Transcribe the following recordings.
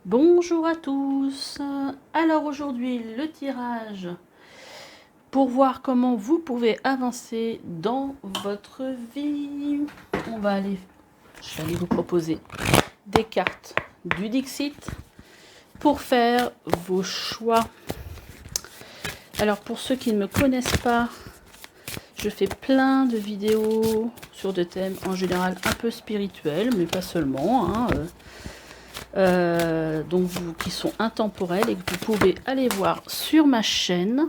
Bonjour à tous. Alors aujourd'hui le tirage pour voir comment vous pouvez avancer dans votre vie. Je vais aller vous proposer des cartes du Dixit pour faire vos choix. Alors pour ceux qui ne me connaissent pas, je fais plein de vidéos sur des thèmes en général un peu spirituels, mais pas seulement, donc qui sont intemporels et que vous pouvez aller voir sur ma chaîne.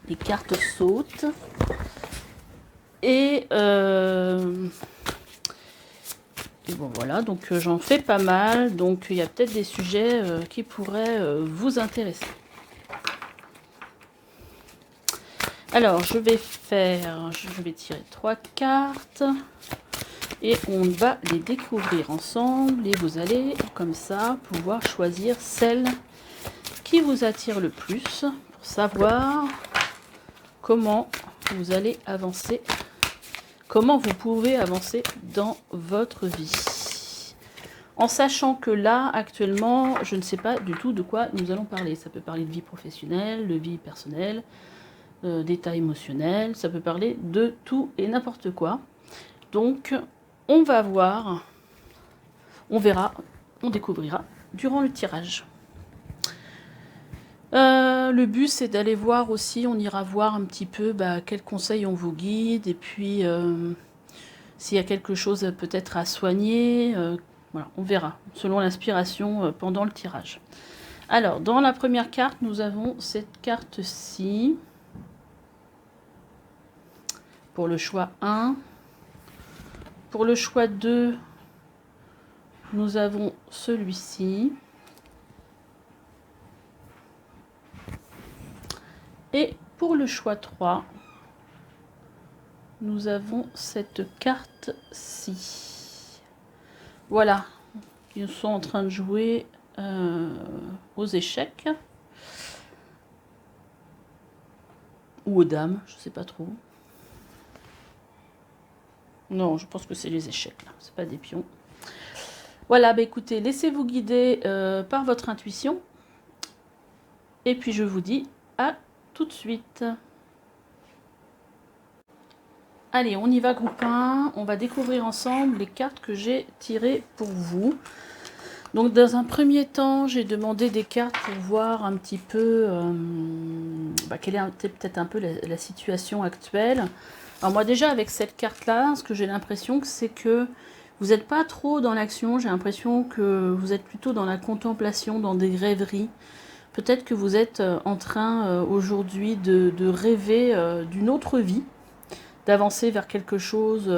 Les cartes sautent et bon voilà, donc j'en fais pas mal, donc il y a peut-être des sujets qui pourraient vous intéresser. Alors je vais tirer 3 cartes et on va les découvrir ensemble et vous allez comme ça pouvoir choisir celle qui vous attire le plus pour savoir comment vous allez avancer, comment vous pouvez avancer dans votre vie. En sachant que là, actuellement, je ne sais pas du tout de quoi nous allons parler. Ça peut parler de vie professionnelle, de vie personnelle, d'état émotionnel, ça peut parler de tout et n'importe quoi. Donc, on va voir, on verra, on découvrira durant le tirage. Le but c'est d'aller voir aussi, on ira voir un petit peu quels conseils on vous guide et puis s'il y a quelque chose peut-être à soigner, voilà, on verra selon l'inspiration pendant le tirage. Alors dans la première carte nous avons cette carte-ci pour le choix 1. Pour le choix 2 nous avons celui-ci. Et pour le choix 3, nous avons cette carte-ci. Voilà, ils sont en train de jouer aux échecs. Ou aux dames, je ne sais pas trop. Non, je pense que c'est les échecs, là, c'est pas des pions. Voilà, écoutez, laissez-vous guider par votre intuition. Et puis je vous dis à tout de suite. Allez, on y va groupe 1, on va découvrir ensemble les cartes que j'ai tirées pour vous. Donc dans un premier temps, j'ai demandé des cartes pour voir un petit peu quelle est peut-être un peu la situation actuelle. Alors moi déjà avec cette carte-là, ce que j'ai l'impression c'est que vous n'êtes pas trop dans l'action, j'ai l'impression que vous êtes plutôt dans la contemplation, dans des rêveries. Peut-être que vous êtes en train aujourd'hui de rêver d'une autre vie, d'avancer vers quelque chose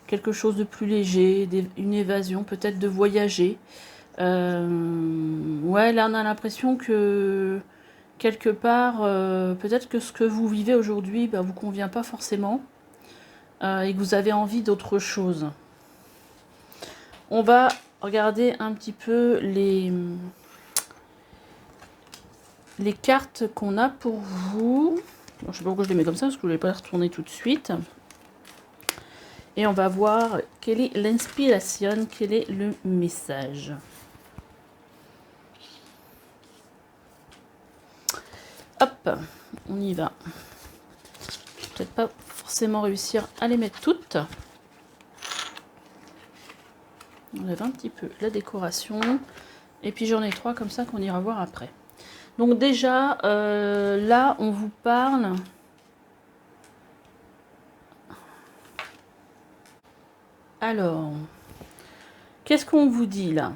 quelque chose de plus léger, une évasion, peut-être de voyager. Ouais, là on a l'impression que quelque part, peut-être que ce que vous vivez aujourd'hui vous convient pas forcément et que vous avez envie d'autre chose. On va regarder un petit peu les cartes qu'on a pour vous. Je ne sais pas pourquoi je les mets comme ça, parce que je ne voulais pas les retourner tout de suite. Et on va voir quelle est l'inspiration, quel est le message. Hop, on y va. Je vais peut-être pas forcément réussir à les mettre toutes. On enlève un petit peu la décoration. Et puis j'en ai 3 comme ça qu'on ira voir après. Donc déjà, là, on vous parle... Alors, qu'est-ce qu'on vous dit là?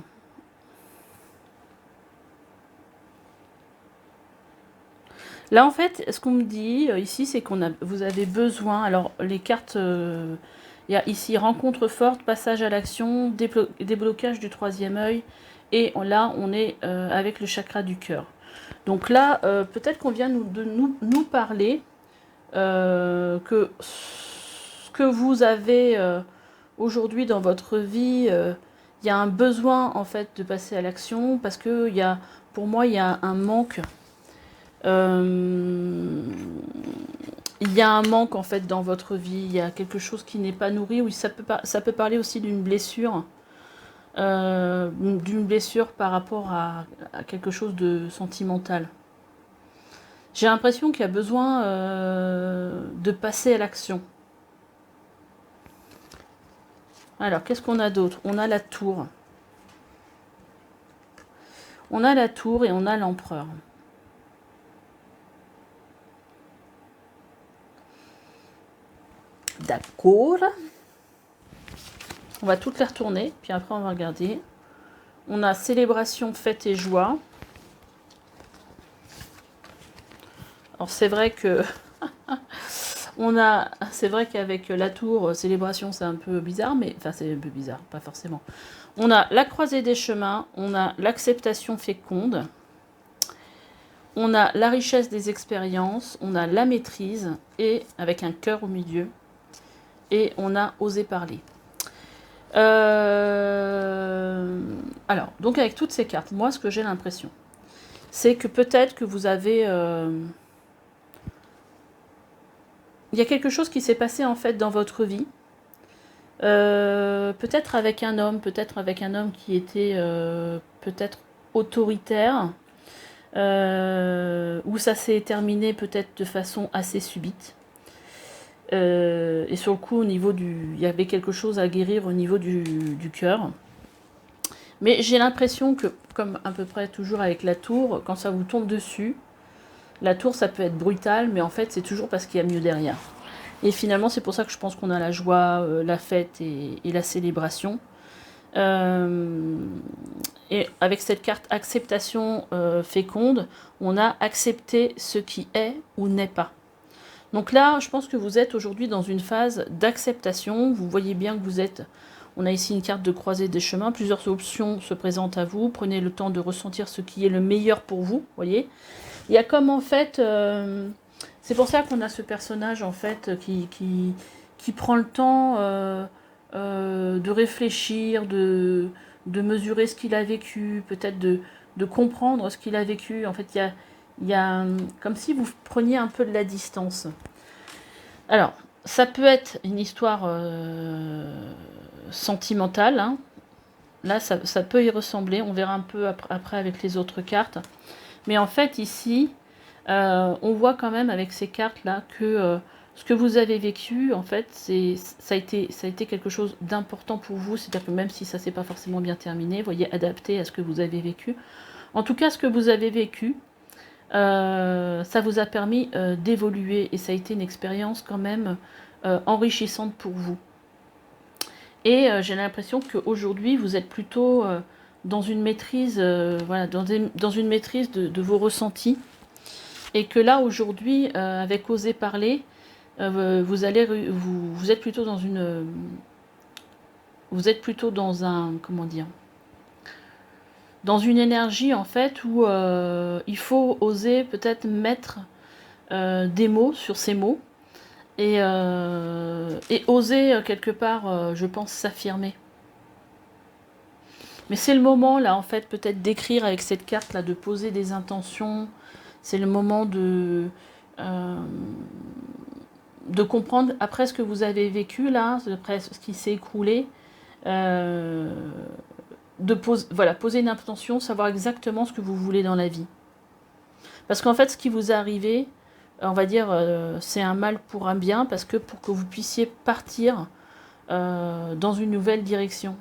Là, en fait, ce qu'on me dit ici, c'est vous avez besoin... Alors, les cartes... il y a ici rencontre forte, passage à l'action, déblocage du 3e œil. Et là, on est avec le chakra du cœur. Donc là, peut-être qu'on vient de nous parler que ce que vous avez aujourd'hui dans votre vie, il y a un besoin en fait de passer à l'action parce que pour moi, il y a un manque. Il y a un manque en fait dans votre vie. Il y a quelque chose qui n'est pas nourri. Oui, ça peut parler aussi d'une blessure. d'une blessure par rapport à quelque chose de sentimental. J'ai l'impression qu'il y a besoin de passer à l'action. Alors, qu'est-ce qu'on a d'autre? On a la tour. On a la tour et on a l'empereur. D'accord. On va toutes les retourner, puis après on va regarder. On a célébration, fête et joie. Alors c'est vrai que c'est vrai qu'avec la tour, célébration, c'est un peu bizarre, mais enfin c'est un peu bizarre, pas forcément. On a la croisée des chemins, on a l'acceptation féconde, on a la richesse des expériences, on a la maîtrise, et avec un cœur au milieu, et on a osé parler. Alors, donc avec toutes ces cartes, moi ce que j'ai l'impression, c'est que peut-être que vous avez... il y a quelque chose qui s'est passé en fait dans votre vie. Peut-être avec un homme qui était peut-être autoritaire, où ça s'est terminé peut-être de façon assez subite. Et sur le coup, au niveau il y avait quelque chose à guérir au niveau du cœur. Mais j'ai l'impression que, comme à peu près toujours avec la tour, quand ça vous tombe dessus, la tour ça peut être brutal, mais en fait c'est toujours parce qu'il y a mieux derrière. Et finalement c'est pour ça que je pense qu'on a la joie, la fête et la célébration. Et avec cette carte acceptation féconde, on a accepté ce qui est ou n'est pas. Donc là, je pense que vous êtes aujourd'hui dans une phase d'acceptation. Vous voyez bien que vous êtes... On a ici une carte de croisée des chemins. Plusieurs options se présentent à vous. Prenez le temps de ressentir ce qui est le meilleur pour vous. Voyez, il y a comme en fait... c'est pour ça qu'on a ce personnage en fait qui prend le temps de réfléchir, de mesurer ce qu'il a vécu, peut-être de comprendre ce qu'il a vécu. En fait, il y a comme si vous preniez un peu de la distance. Alors, ça peut être une histoire sentimentale. Hein. Là, ça peut y ressembler. On verra un peu après avec les autres cartes. Mais en fait, ici, on voit quand même avec ces cartes-là que ce que vous avez vécu, en fait, ça a été quelque chose d'important pour vous. C'est-à-dire que même si ça ne s'est pas forcément bien terminé, vous voyez, adapté à ce que vous avez vécu. En tout cas, ce que vous avez vécu, ça vous a permis d'évoluer. Et ça a été une expérience quand même enrichissante pour vous. Et j'ai l'impression qu'aujourd'hui, vous êtes plutôt dans une maîtrise, voilà, dans une maîtrise de vos ressentis. Et que là, aujourd'hui, avec Oser parler, vous êtes plutôt dans une... vous êtes plutôt dans un... comment dire, dans une énergie, en fait, où il faut oser peut-être mettre des mots sur ces mots. Et oser, quelque part, je pense, s'affirmer. Mais c'est le moment, là, en fait, peut-être d'écrire avec cette carte-là, de poser des intentions. C'est le moment de comprendre, après ce que vous avez vécu, là, après ce qui s'est écroulé, voilà, poser une intention, savoir exactement ce que vous voulez dans la vie. Parce qu'en fait, ce qui vous est arrivé, on va dire, c'est un mal pour un bien, parce que pour que vous puissiez partir dans une nouvelle direction.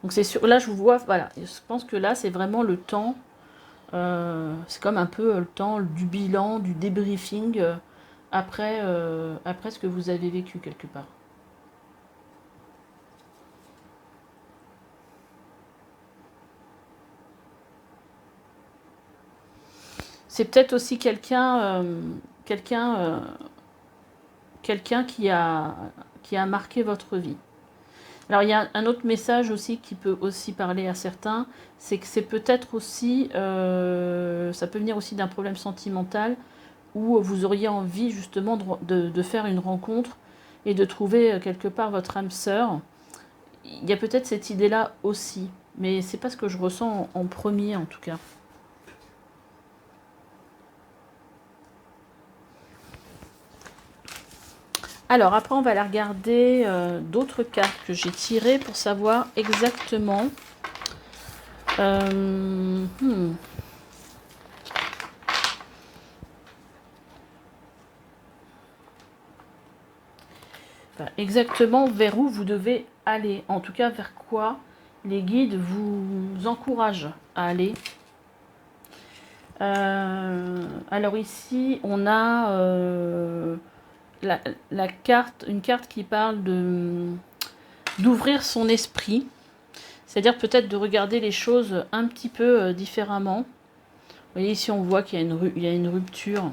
Donc c'est sûr, là je vous vois, voilà, je pense que là c'est vraiment le temps, c'est comme un peu le temps du bilan, du débriefing après ce que vous avez vécu quelque part. C'est peut-être aussi quelqu'un qui a marqué votre vie. Alors il y a un autre message aussi qui peut aussi parler à certains, c'est que c'est peut-être aussi, ça peut venir aussi d'un problème sentimental où vous auriez envie justement de faire une rencontre et de trouver quelque part votre âme sœur. Il y a peut-être cette idée-là aussi, mais c'est pas ce que je ressens en premier en tout cas. Alors, après, on va aller regarder d'autres cartes que j'ai tirées pour savoir exactement... Enfin, exactement vers où vous devez aller. En tout cas, vers quoi les guides vous encouragent à aller. Alors ici, on a la carte, une carte qui parle d'ouvrir son esprit. C'est-à-dire peut-être de regarder les choses un petit peu différemment. Vous voyez ici, on voit qu'il y a une rupture.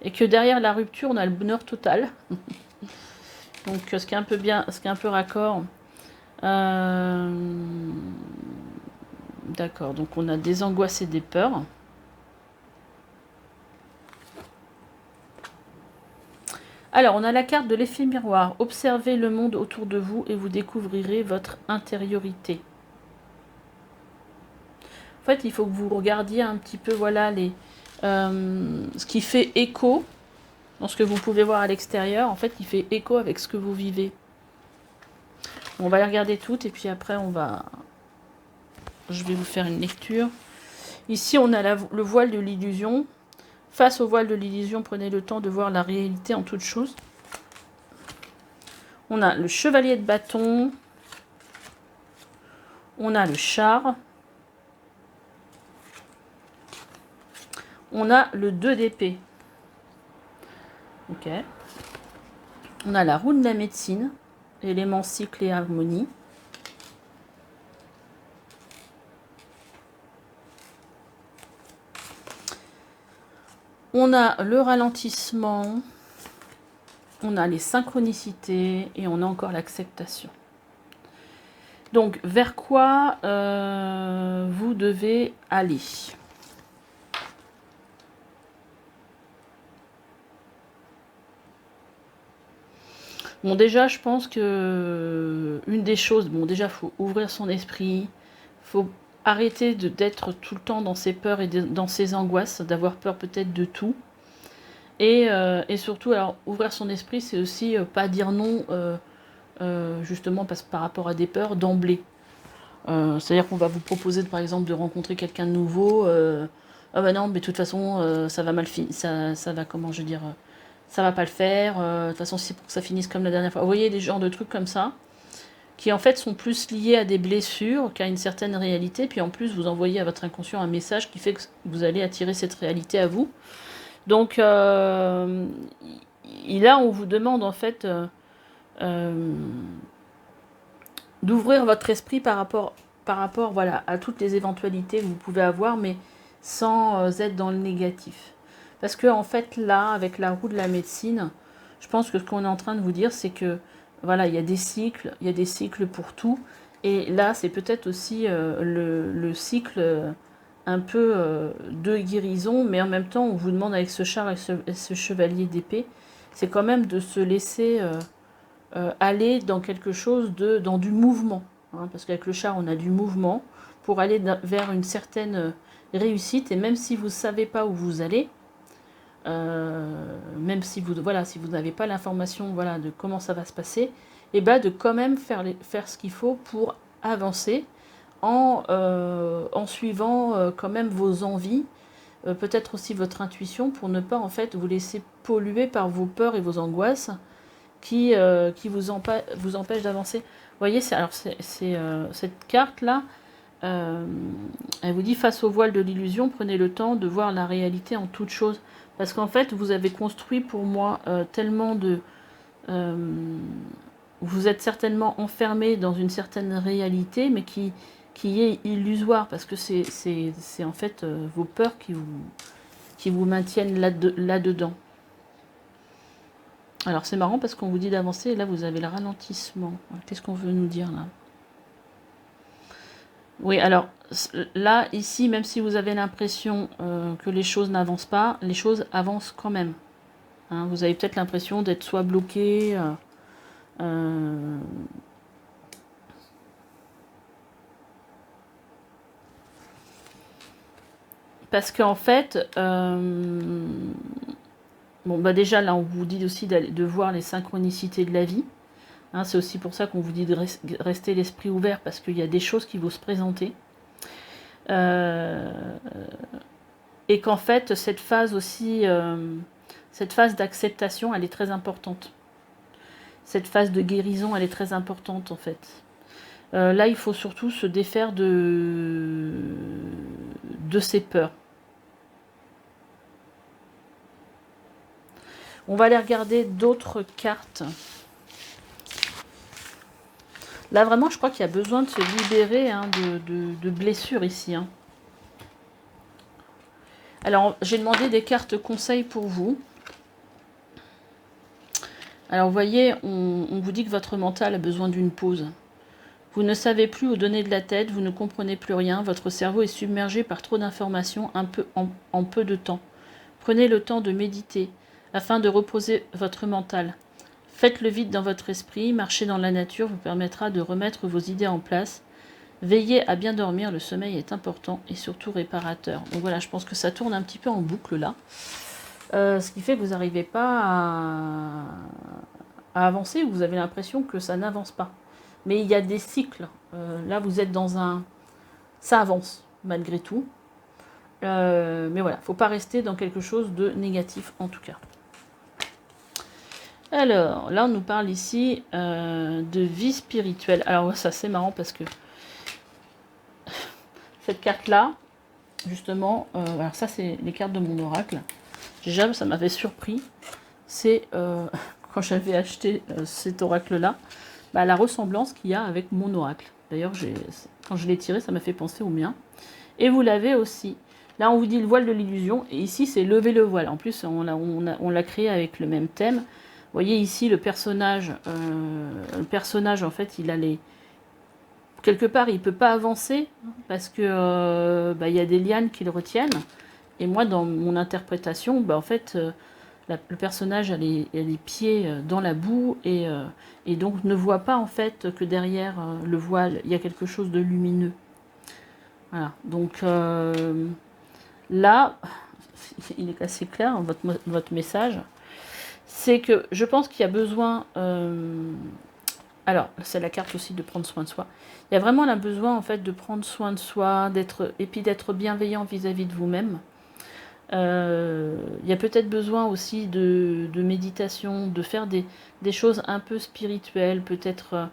Et que derrière la rupture, on a le bonheur total. Donc ce qui est un peu bien, ce qui est un peu raccord. D'accord, donc on a des angoisses et des peurs. Alors, on a la carte de l'effet miroir. Observez le monde autour de vous et vous découvrirez votre intériorité. En fait, il faut que vous regardiez un petit peu, voilà, ce qui fait écho dans ce que vous pouvez voir à l'extérieur. En fait, il fait écho avec ce que vous vivez. On va les regarder toutes et puis après, je vais vous faire une lecture. Ici, on a le voile de l'illusion. Face au voile de l'illusion, prenez le temps de voir la réalité en toute chose. On a le chevalier de bâton. On a le char. On a le 2 d'épée. Ok. On a la roue de la médecine. Élément cycle et harmonie. On a le ralentissement. On a les synchronicités. Et on a encore l'acceptation. Donc, vers quoi vous devez aller ? Bon, déjà, je pense que une des choses, bon, déjà, il faut ouvrir son esprit, il faut arrêter d'être tout le temps dans ses peurs et dans ses angoisses, d'avoir peur peut-être de tout. Et surtout, alors, ouvrir son esprit, c'est aussi pas dire non, justement, par rapport à des peurs d'emblée. C'est-à-dire qu'on va vous proposer, par exemple, de rencontrer quelqu'un de nouveau. Ah bah non, mais de toute façon, ça va mal finir, ça va, comment je veux dire... ça va pas le faire, de toute façon c'est pour que ça finisse comme la dernière fois. Vous voyez des genres de trucs comme ça, qui en fait sont plus liés à des blessures qu'à une certaine réalité, puis en plus vous envoyez à votre inconscient un message qui fait que vous allez attirer cette réalité à vous. Donc là on vous demande en fait d'ouvrir votre esprit par rapport voilà, à toutes les éventualités que vous pouvez avoir, mais sans être dans le négatif. Parce que en fait là, avec la roue de la médecine, je pense que ce qu'on est en train de vous dire, c'est que voilà, il y a des cycles pour tout. Et là, c'est peut-être aussi le cycle un peu de guérison, mais en même temps, on vous demande avec ce char et ce chevalier d'épée, c'est quand même de se laisser aller dans quelque chose dans du mouvement. Hein, parce qu'avec le char, on a du mouvement pour aller vers une certaine réussite. Et même si vous ne savez pas où vous allez, même si vous n'avez pas l'information voilà, de comment ça va se passer, et ben de quand même faire ce qu'il faut pour avancer en suivant quand même vos envies, peut-être aussi votre intuition, pour ne pas en fait vous laisser polluer par vos peurs et vos angoisses qui vous empêchent d'avancer. Vous voyez, cette carte-là, elle vous dit, face au voile de l'illusion, prenez le temps de voir la réalité en toute chose. Parce qu'en fait, vous avez construit pour moi tellement de... vous êtes certainement enfermé dans une certaine réalité, mais qui est illusoire, parce que c'est en fait vos peurs qui vous maintiennent là-dedans. Alors c'est marrant parce qu'on vous dit d'avancer, et là vous avez le ralentissement. Qu'est-ce qu'on veut nous dire là ? Oui, alors là, ici, même si vous avez l'impression que les choses n'avancent pas, les choses avancent quand même. Hein, vous avez peut-être l'impression d'être soit bloqué, parce qu'en fait, Bon, bah déjà, là, on vous dit aussi de voir les synchronicités de la vie. Hein, c'est aussi pour ça qu'on vous dit de rester l'esprit ouvert, parce qu'il y a des choses qui vont se présenter. Et qu'en fait, cette phase aussi, cette phase d'acceptation, elle est très importante. Cette phase de guérison, elle est très importante, en fait. Là, il faut surtout se défaire de ses peurs. On va aller regarder d'autres cartes. Là, vraiment, je crois qu'il y a besoin de se libérer hein, de blessures ici. Hein. Alors, j'ai demandé des cartes conseils pour vous. Alors, vous voyez, on vous dit que votre mental a besoin d'une pause. Vous ne savez plus où donner de la tête, vous ne comprenez plus rien, votre cerveau est submergé par trop d'informations en peu de temps. Prenez le temps de méditer, afin de reposer votre mental. Faites le vide dans votre esprit, marcher dans la nature vous permettra de remettre vos idées en place. Veillez à bien dormir, le sommeil est important et surtout réparateur. Donc voilà, je pense que ça tourne un petit peu en boucle là. Ce qui fait que vous n'arrivez pas à avancer, vous avez l'impression que ça n'avance pas. Mais il y a des cycles. Là, vous êtes dans un... Ça avance, malgré tout. Mais voilà, il ne faut pas rester dans quelque chose de négatif, en tout cas. Alors, là, on nous parle ici de vie spirituelle. Alors, ça, c'est marrant parce que cette carte-là, justement, alors ça, c'est les cartes de mon oracle. Déjà, ça m'avait surpris. C'est quand j'avais acheté cet oracle-là, bah, la ressemblance qu'il y a avec mon oracle. D'ailleurs, quand je l'ai tiré, ça m'a fait penser au mien. Et vous l'avez aussi. Là, on vous dit le voile de l'illusion. Et ici, c'est lever le voile. En plus, on l'a créé avec le même thème. Vous voyez ici, le personnage, en fait, il a les... Quelque part, il ne peut pas avancer parce que y a des lianes qui le retiennent. Et moi, dans mon interprétation, bah, en fait... le personnage a les pieds dans la boue et donc ne voit pas en fait que derrière le voile, il y a quelque chose de lumineux. Voilà, donc là, il est assez clair, votre message. C'est que je pense qu'il y a besoin... alors, c'est la carte aussi de prendre soin de soi. Il y a vraiment un besoin en fait de prendre soin de soi, et puis d'être bienveillant vis-à-vis de vous-même. Il y a peut-être besoin aussi de méditation, de faire des choses un peu spirituelles, peut-être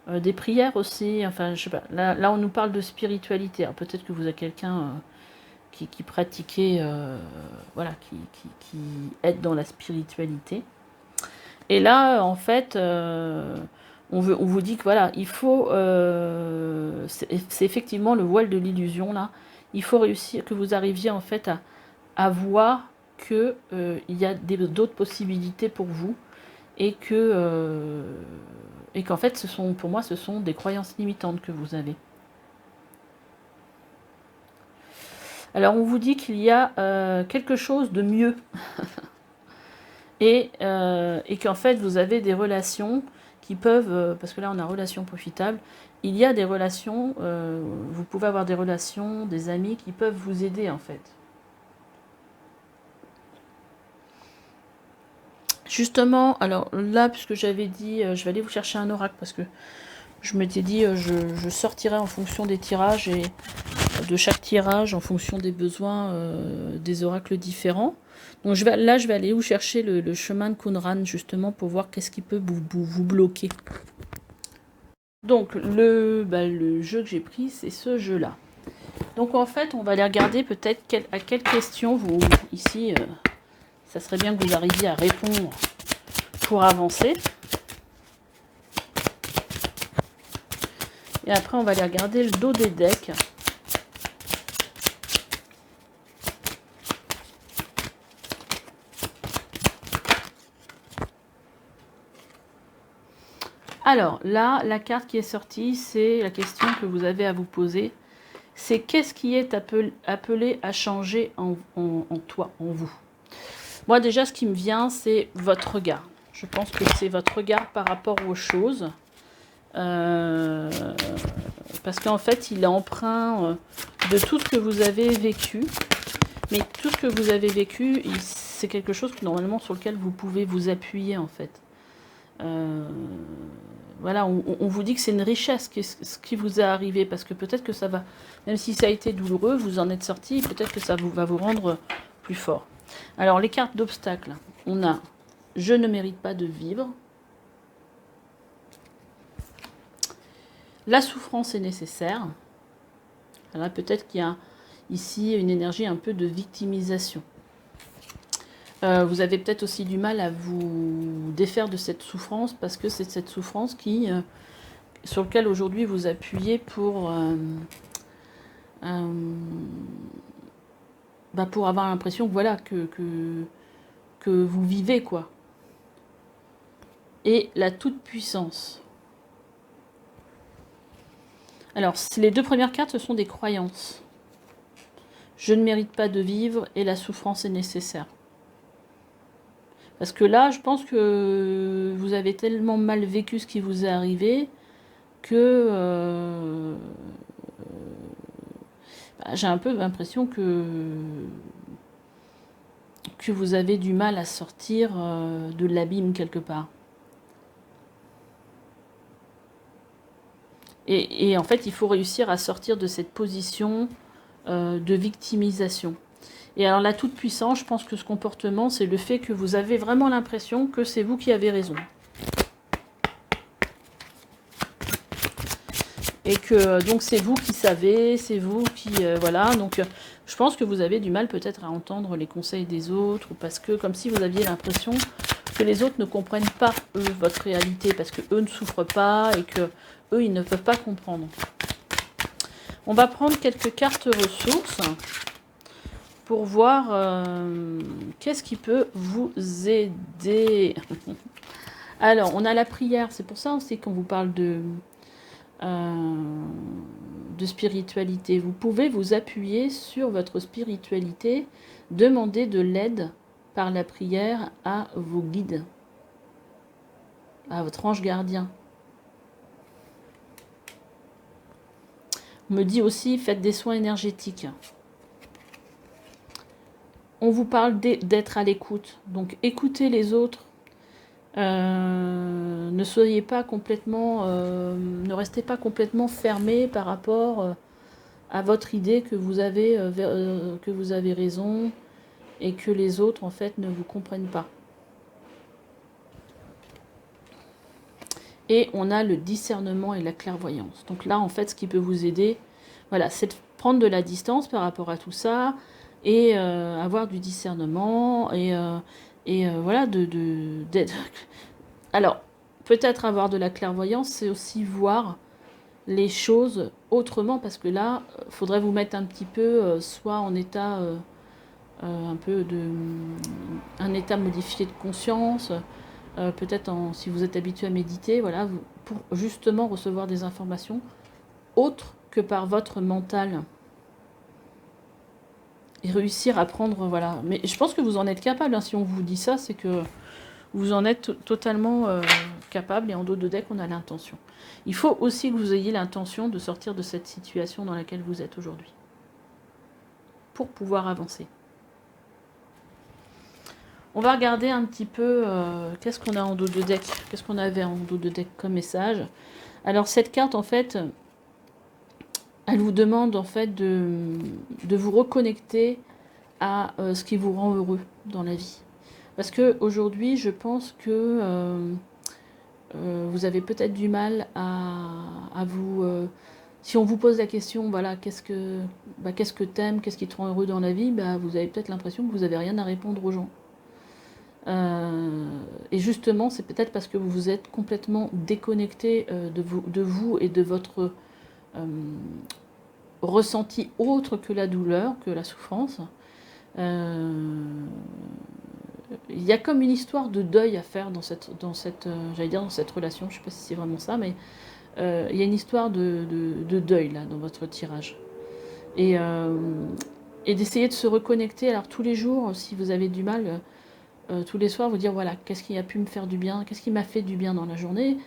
des prières aussi. Enfin, je sais pas. Là, on nous parle de spiritualité. Alors, peut-être que vous avez quelqu'un qui pratiquait, voilà, qui aide dans la spiritualité. Et là, en fait, on vous dit que voilà, il faut... c'est effectivement le voile de l'illusion, là. Il faut réussir, que vous arriviez en fait à voir qu'il y a d'autres possibilités pour vous et qu'en fait, pour moi, ce sont des croyances limitantes que vous avez. Alors, on vous dit qu'il y a quelque chose de mieux et qu'en fait, vous avez des relations qui peuvent, parce que là, on a relations profitables, il y a des relations, vous pouvez avoir des relations, des amis qui peuvent vous aider, en fait. Justement, alors là, puisque j'avais dit, je vais aller vous chercher un oracle parce que je m'étais dit, je sortirai en fonction des tirages et de chaque tirage en fonction des besoins des oracles différents. Donc là, je vais aller vous chercher le chemin de Kunran justement pour voir qu'est-ce qui peut vous bloquer. Donc le jeu que j'ai pris, c'est ce jeu-là. Donc en fait, on va aller regarder peut-être à quelles questions vous, ici... ça serait bien que vous arriviez à répondre pour avancer. Et après, on va aller regarder le dos des decks. Alors, là, la carte qui est sortie, c'est la question que vous avez à vous poser. C'est qu'est-ce qui est appelé à changer en toi, en vous. Moi, déjà, ce qui me vient, c'est votre regard. Je pense que c'est votre regard par rapport aux choses. Parce qu'en fait, il est empreint de tout ce que vous avez vécu. Mais tout ce que vous avez vécu, c'est quelque chose que, normalement sur lequel vous pouvez vous appuyer en fait. Voilà, on vous dit que c'est une richesse ce qui vous est arrivé, parce que peut-être que ça va, même si ça a été douloureux, vous en êtes sorti, peut-être que ça va vous rendre plus fort. Alors les cartes d'obstacles, on a « Je ne mérite pas de vivre »,« La souffrance est nécessaire ». Alors peut-être qu'il y a ici une énergie un peu de victimisation. Vous avez peut-être aussi du mal à vous défaire de cette souffrance, parce que c'est cette souffrance qui, sur laquelle aujourd'hui vous appuyez pour avoir l'impression que voilà, que vous vivez, quoi. Et la toute-puissance. Alors, les deux premières cartes, ce sont des croyances. Je ne mérite pas de vivre et la souffrance est nécessaire. Parce que là, je pense que vous avez tellement mal vécu ce qui vous est arrivé que j'ai un peu l'impression que vous avez du mal à sortir de l'abîme quelque part. Et en fait, il faut réussir à sortir de cette position de victimisation. Et alors la toute-puissance, je pense que ce comportement, c'est le fait que vous avez vraiment l'impression que c'est vous qui avez raison. Et que donc c'est vous qui savez, c'est vous qui... voilà, donc je pense que vous avez du mal peut-être à entendre les conseils des autres, ou parce que comme si vous aviez l'impression que les autres ne comprennent pas, eux, votre réalité, parce que eux ne souffrent pas et que eux, ils ne peuvent pas comprendre. On va prendre quelques cartes ressources pour voir qu'est-ce qui peut vous aider. Alors, on a la prière. C'est pour ça aussi qu'on vous parle de spiritualité. Vous pouvez vous appuyer sur votre spiritualité, demander de l'aide par la prière à vos guides, à votre ange gardien. On me dit aussi, faites des soins énergétiques. On vous parle d'être à l'écoute. Donc, écoutez les autres. Ne soyez pas complètement... ne restez pas complètement fermé par rapport à votre idée que vous avez raison et que les autres, en fait, ne vous comprennent pas. Et on a le discernement et la clairvoyance. Donc là, en fait, ce qui peut vous aider, voilà, c'est de prendre de la distance par rapport à tout ça et avoir du discernement et voilà, d'être... Alors, peut-être avoir de la clairvoyance, c'est aussi voir les choses autrement, parce que là, il faudrait vous mettre un petit peu, soit en état, un état modifié de conscience, peut-être si vous êtes habitué à méditer, voilà, pour justement recevoir des informations autres que par votre mental. Et réussir à prendre, voilà. Mais je pense que vous en êtes capable, hein. Si on vous dit ça, c'est que vous en êtes totalement capable, et en dos de deck, on a l'intention. Il faut aussi que vous ayez l'intention de sortir de cette situation dans laquelle vous êtes aujourd'hui, pour pouvoir avancer. On va regarder un petit peu qu'est-ce qu'on a en dos de deck, qu'est-ce qu'on avait en dos de deck comme message. Alors cette carte, en fait, elle vous demande en fait de vous reconnecter à ce qui vous rend heureux dans la vie. Parce que aujourd'hui, je pense que vous avez peut-être du mal à vous... si on vous pose la question, voilà, qu'est-ce que t'aimes, qu'est-ce qui te rend heureux dans la vie, vous avez peut-être l'impression que vous n'avez rien à répondre aux gens. Et justement, c'est peut-être parce que vous vous êtes complètement déconnecté de vous et de votre ressenti autre que la douleur, que la souffrance. Il y a comme une histoire de deuil à faire dans cette j'allais dire dans cette relation, je ne sais pas si c'est vraiment ça, mais il y a une histoire de deuil là dans votre tirage. Et d'essayer de se reconnecter, alors tous les jours, si vous avez du mal, tous les soirs, vous dire voilà, qu'est-ce qui a pu me faire du bien, qu'est-ce qui m'a fait du bien dans la journée,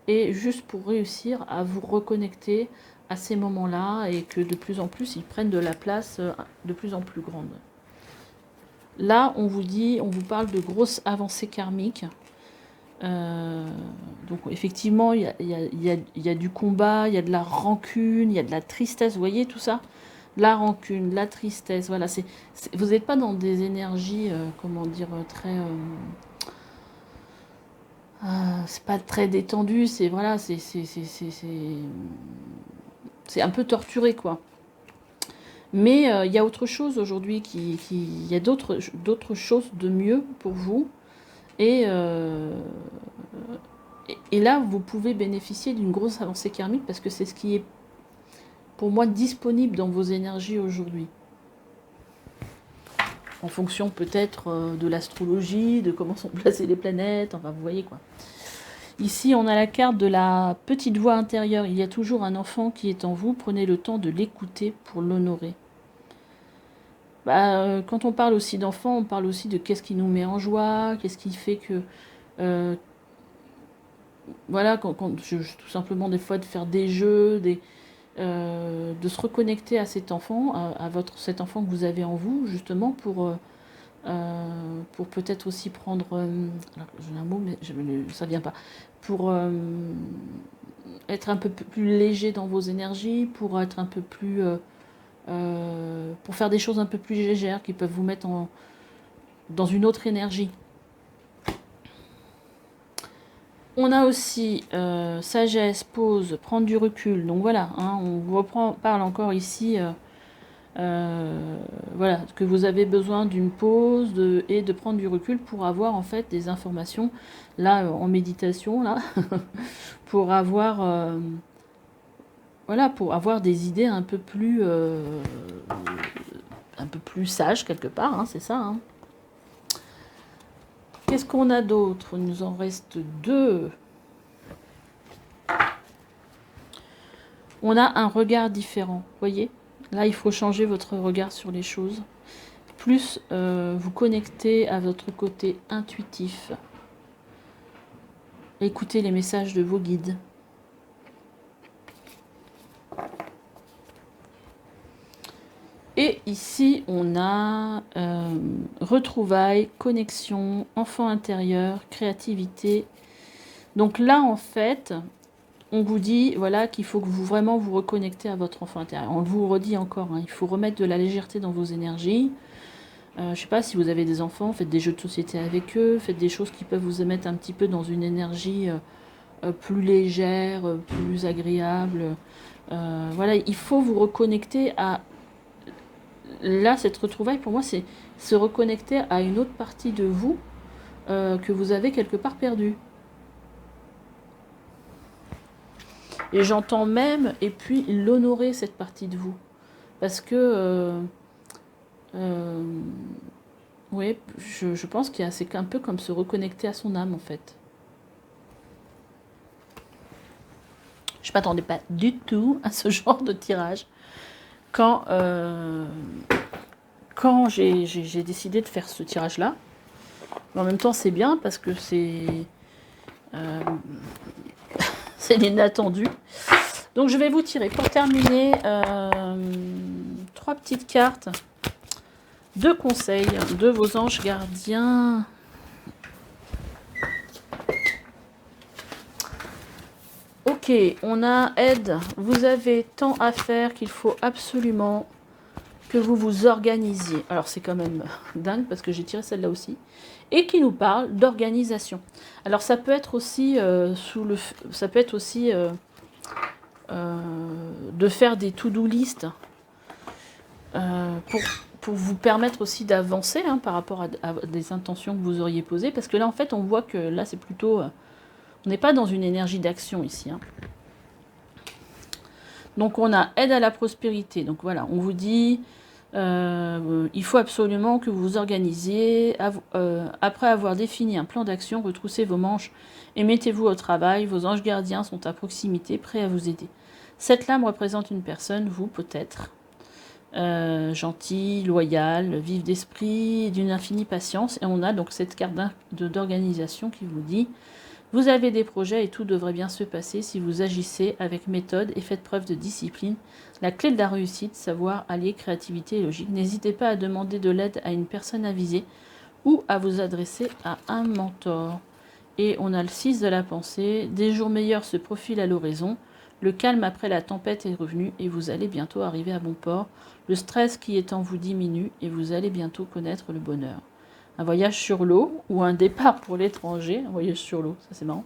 et juste pour réussir à vous reconnecter à ces moments-là, et que de plus en plus, ils prennent de la place de plus en plus grande. Là, on vous dit, on vous parle de grosses avancées karmiques. Donc effectivement, il y a du combat, il y a de la rancune, il y a de la tristesse, vous voyez tout ça? La rancune, la tristesse, voilà. Vous n'êtes pas dans des énergies, comment dire, très... c'est pas très détendu, c'est voilà, c'est un peu torturé, quoi. Mais il y a autre chose aujourd'hui, il y a d'autres choses de mieux pour vous. Et là, vous pouvez bénéficier d'une grosse avancée karmique parce que c'est ce qui est, pour moi, disponible dans vos énergies aujourd'hui. En fonction peut-être de l'astrologie, de comment sont placées les planètes, enfin vous voyez quoi. Ici, on a la carte de la petite voix intérieure. Il y a toujours un enfant qui est en vous. Prenez le temps de l'écouter pour l'honorer. Quand on parle aussi d'enfants, on parle aussi de qu'est-ce qui nous met en joie, qu'est-ce qui fait que... voilà, tout simplement des fois de faire des jeux, de se reconnecter à cet enfant, cet enfant que vous avez en vous, justement pour peut-être aussi prendre... alors, j'ai un mot, mais ça ne vient pas. Pour être un peu plus léger dans vos énergies, pour être un peu plus... pour faire des choses un peu plus légères qui peuvent vous mettre dans une autre énergie. On a aussi sagesse, pause, prendre du recul. Donc voilà, hein, on parle encore ici, voilà, que vous avez besoin d'une pause et de prendre du recul pour avoir en fait des informations, là, en méditation, là, pour avoir, voilà, pour avoir des idées un peu plus sages quelque part, hein, c'est ça, hein. Qu'est-ce qu'on a d'autre? Il nous en reste 2. On a un regard différent, voyez? Là, il faut changer votre regard sur les choses. Plus vous connecter à votre côté intuitif. Écoutez les messages de vos guides. Et ici, on a retrouvailles, connexion, enfant intérieur, créativité. Donc là, en fait, on vous dit voilà, qu'il faut que vous vraiment vous reconnectez à votre enfant intérieur. On vous redit encore, hein, il faut remettre de la légèreté dans vos énergies. Je ne sais pas si vous avez des enfants, faites des jeux de société avec eux, faites des choses qui peuvent vous mettre un petit peu dans une énergie plus légère, plus agréable. Voilà, il faut vous reconnecter à... Là, cette retrouvaille, pour moi, c'est se reconnecter à une autre partie de vous que vous avez quelque part perdue. Et j'entends même, et puis l'honorer, cette partie de vous. Parce que... oui, je pense que c'est un peu comme se reconnecter à son âme, en fait. Je ne m'attendais pas du tout à ce genre de tirage. Quand j'ai décidé de faire ce tirage-là, mais en même temps, c'est bien parce que c'est l'inattendu. Donc, je vais vous tirer, pour terminer, 3 petites cartes de conseils de vos anges gardiens. Ok, on a aide. Vous avez tant à faire qu'il faut absolument que vous vous organisiez. Alors c'est quand même dingue parce que j'ai tiré celle-là aussi. Et qui nous parle d'organisation. Alors ça peut être aussi ça peut être aussi de faire des to-do list pour vous permettre aussi d'avancer hein, par rapport à des intentions que vous auriez posées. Parce que là en fait on voit que là c'est plutôt... on n'est pas dans une énergie d'action ici. Hein. Donc on a aide à la prospérité. Donc voilà, on vous dit... il faut absolument que vous vous organisiez. Après avoir défini un plan d'action, retroussez vos manches et mettez-vous au travail. Vos anges gardiens sont à proximité, prêts à vous aider. Cette lame représente une personne, vous peut-être, gentille, loyale, vive d'esprit, d'une infinie patience. Et on a donc cette carte d'organisation qui vous dit: Vous avez des projets et tout devrait bien se passer si vous agissez avec méthode et faites preuve de discipline. La clé de la réussite, savoir allier créativité et logique. N'hésitez pas à demander de l'aide à une personne avisée ou à vous adresser à un mentor. Et on a le 6 de la pensée. Des jours meilleurs se profilent à l'horizon. Le calme après la tempête est revenu et vous allez bientôt arriver à bon port. Le stress qui est en vous diminue et vous allez bientôt connaître le bonheur. Un voyage sur l'eau ou un départ pour l'étranger. Un voyage sur l'eau, ça c'est marrant.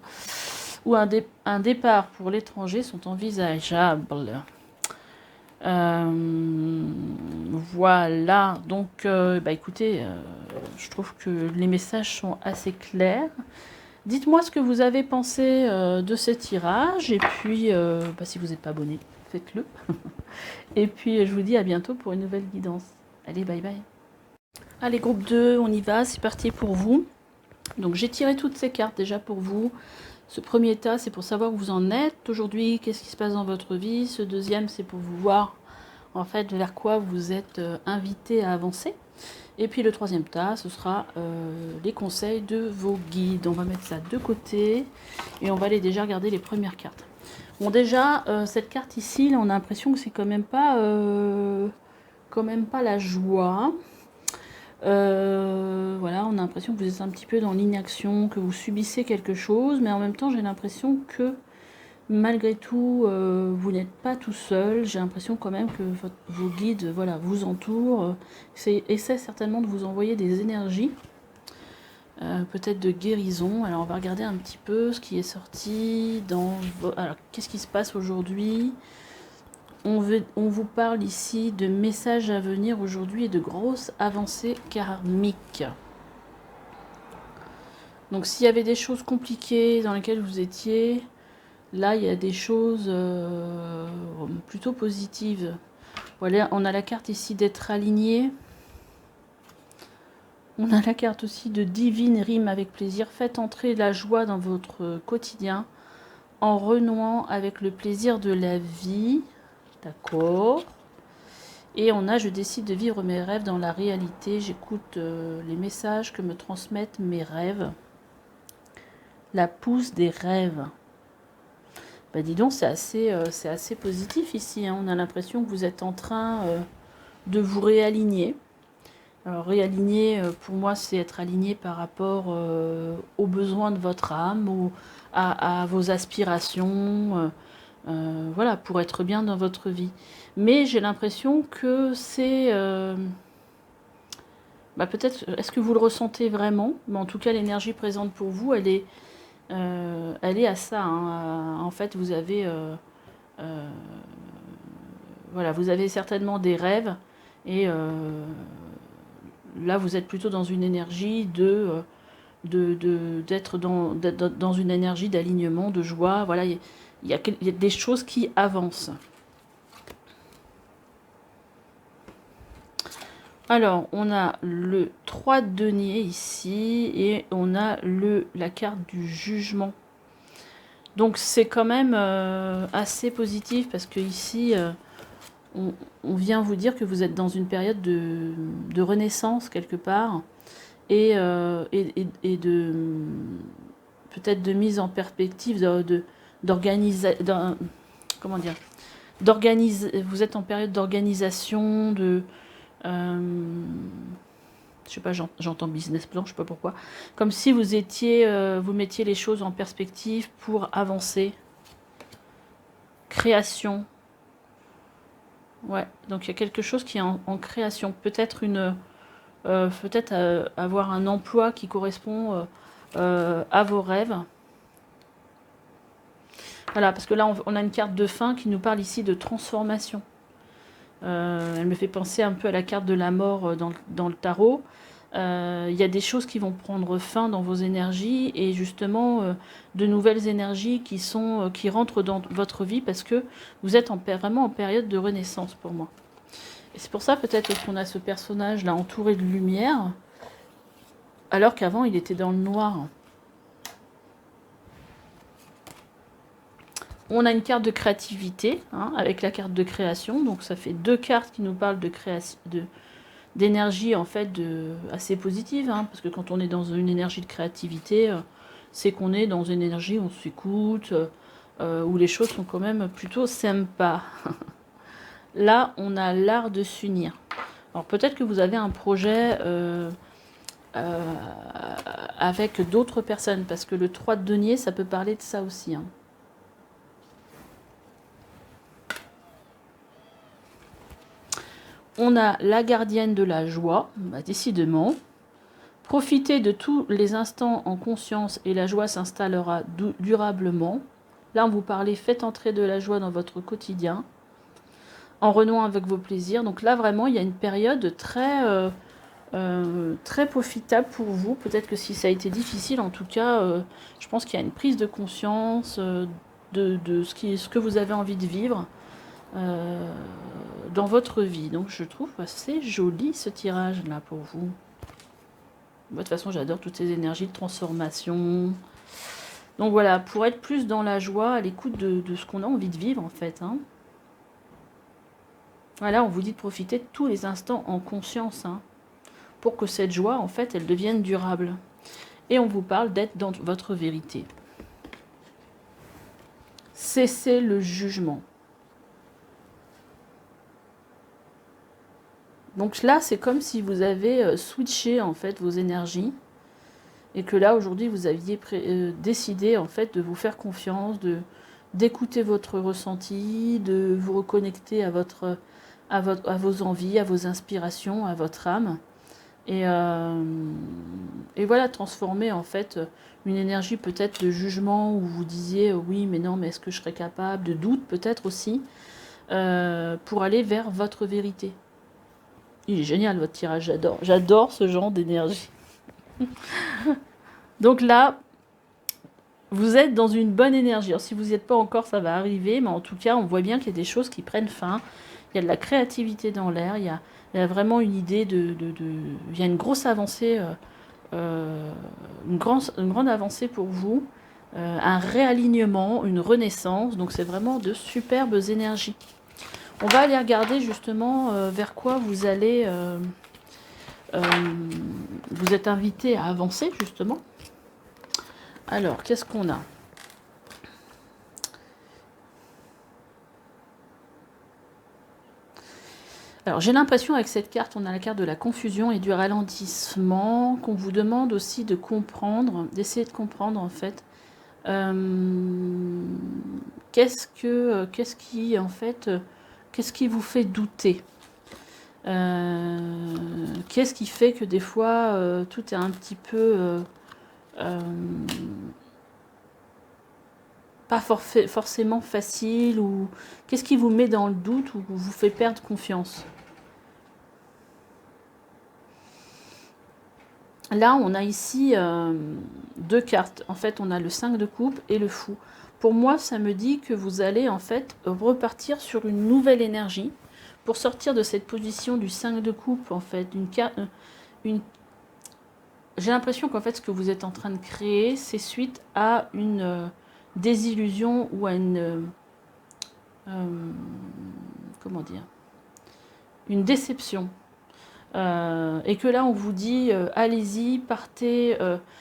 Ou un départ pour l'étranger sont envisageables. Voilà, donc écoutez, je trouve que les messages sont assez clairs. Dites-moi ce que vous avez pensé de ce tirage. Et puis, si vous n'êtes pas abonné, faites-le. Et puis, je vous dis à bientôt pour une nouvelle guidance. Allez, bye bye. Allez, groupe 2, on y va. C'est parti pour vous. Donc, j'ai tiré toutes ces cartes déjà pour vous. Ce premier tas, c'est pour savoir où vous en êtes aujourd'hui, qu'est-ce qui se passe dans votre vie. Ce deuxième, c'est pour vous voir, en fait, vers quoi vous êtes invité à avancer. Et puis le troisième tas, ce sera les conseils de vos guides. On va mettre ça de côté et on va aller déjà regarder les premières cartes. Bon, déjà, cette carte ici, là, on a l'impression que c'est quand même pas la joie. Voilà, on a l'impression que vous êtes un petit peu dans l'inaction, que vous subissez quelque chose, mais en même temps, j'ai l'impression que malgré tout, vous n'êtes pas tout seul. J'ai l'impression quand même que vos guides vous entourent. Essaient certainement de vous envoyer des énergies, peut-être de guérison. Alors on va regarder un petit peu ce qui est sorti dans... Alors qu'est-ce qui se passe aujourd'hui? On vous parle ici de messages à venir aujourd'hui et de grosses avancées karmiques. Donc s'il y avait des choses compliquées dans lesquelles vous étiez... Là, il y a des choses plutôt positives. Voilà, on a la carte ici d'être aligné. On a la carte aussi de divine rime avec plaisir. Faites entrer la joie dans votre quotidien en renouant avec le plaisir de la vie. D'accord. Et on a je décide de vivre mes rêves dans la réalité. J'écoute les messages que me transmettent mes rêves. La pousse des rêves. Bah dis donc, c'est assez positif ici. Hein. On a l'impression que vous êtes en train de vous réaligner. Alors réaligner, pour moi, c'est être aligné par rapport aux besoins de votre âme, à vos aspirations, voilà, pour être bien dans votre vie. Mais j'ai l'impression que c'est... peut-être, est-ce que vous le ressentez vraiment? Mais en tout cas, l'énergie présente pour vous, elle est à ça. Hein. En fait, vous avez, voilà, vous avez certainement des rêves et là, vous êtes plutôt dans une énergie d'être dans une énergie d'alignement, de joie. Voilà, il y a des choses qui avancent. Alors, on a le 3 de denier ici et on a la carte du jugement. Donc, c'est quand même assez positif parce que ici, on vient vous dire que vous êtes dans une période de renaissance quelque part et de peut-être de mise en perspective, d'organiser, comment dire, vous êtes en période d'organisation, je sais pas, j'entends business plan, je sais pas pourquoi. Comme si vous vous mettiez les choses en perspective pour avancer. Création. Ouais, donc il y a quelque chose qui est en création. Peut-être avoir un emploi qui correspond à vos rêves. Voilà, parce que là, on a une carte de fin qui nous parle ici de transformation. Elle me fait penser un peu à la carte de la mort dans le tarot. Il y a des choses qui vont prendre fin dans vos énergies et justement de nouvelles énergies qui rentrent dans votre vie parce que vous êtes vraiment en période de renaissance pour moi. Et c'est pour ça peut-être qu'on a ce personnage là entouré de lumière alors qu'avant il était dans le noir. On a une carte de créativité hein, avec la carte de création, donc ça fait 2 cartes qui nous parlent de création, d'énergie en fait assez positive, hein, parce que quand on est dans une énergie de créativité, c'est qu'on est dans une énergie où on s'écoute, où les choses sont quand même plutôt sympas. Là, on a l'art de s'unir. Alors peut-être que vous avez un projet avec d'autres personnes, parce que le 3 de denier, ça peut parler de ça aussi. Hein. On a la gardienne de la joie, bah, décidément. Profitez de tous les instants en conscience et la joie s'installera durablement. Là, on vous parlait, faites entrer de la joie dans votre quotidien, en renouant avec vos plaisirs. Donc là, vraiment, il y a une période très, très profitable pour vous. Peut-être que si ça a été difficile, en tout cas, je pense qu'il y a une prise de conscience de ce que vous avez envie de vivre dans votre vie. Donc je trouve assez joli ce tirage-là pour vous. De toute façon, j'adore toutes ces énergies de transformation. Donc voilà, pour être plus dans la joie, à l'écoute de ce qu'on a envie de vivre en fait. Hein. Voilà, on vous dit de profiter de tous les instants en conscience. Hein, pour que cette joie, en fait, elle devienne durable. Et on vous parle d'être dans votre vérité. Cessez le jugement. Donc là, c'est comme si vous avez switché, en fait, vos énergies. Et que là, aujourd'hui, vous aviez décidé, en fait, de vous faire confiance, d'écouter votre ressenti, de vous reconnecter à vos envies, à vos inspirations, à votre âme. Et voilà, transformer, en fait, une énergie peut-être de jugement où vous disiez oui, mais non, mais est-ce que je serais capable, de doute peut-être aussi, pour aller vers votre vérité. Il est génial votre tirage, j'adore ce genre d'énergie. Donc là, vous êtes dans une bonne énergie. Alors si vous n'y êtes pas encore, ça va arriver, mais en tout cas, on voit bien qu'il y a des choses qui prennent fin. Il y a de la créativité dans l'air, il y a vraiment une idée il y a une grosse avancée, une grande avancée pour vous, un réalignement, une renaissance, donc c'est vraiment de superbes énergies. On va aller regarder justement vers quoi vous allez... vous êtes invité à avancer justement. Alors, qu'est-ce qu'on a? Alors, j'ai l'impression avec cette carte, on a la carte de la confusion et du ralentissement, qu'on vous demande aussi de comprendre, d'essayer de comprendre en fait. Qu'est-ce qui vous fait douter? Qu'est-ce qui fait que des fois tout est un petit peu pas forcément facile, ou qu'est-ce qui vous met dans le doute ou vous fait perdre confiance? Là, on a ici deux cartes. En fait, on a le 5 de coupe et le fou. Pour moi, ça me dit que vous allez en fait repartir sur une nouvelle énergie pour sortir de cette position du 5 de coupe, en fait. J'ai l'impression qu'en fait, ce que vous êtes en train de créer, c'est suite à une désillusion ou à une... comment dire? Une déception. Et que là, on vous dit, allez-y, partez.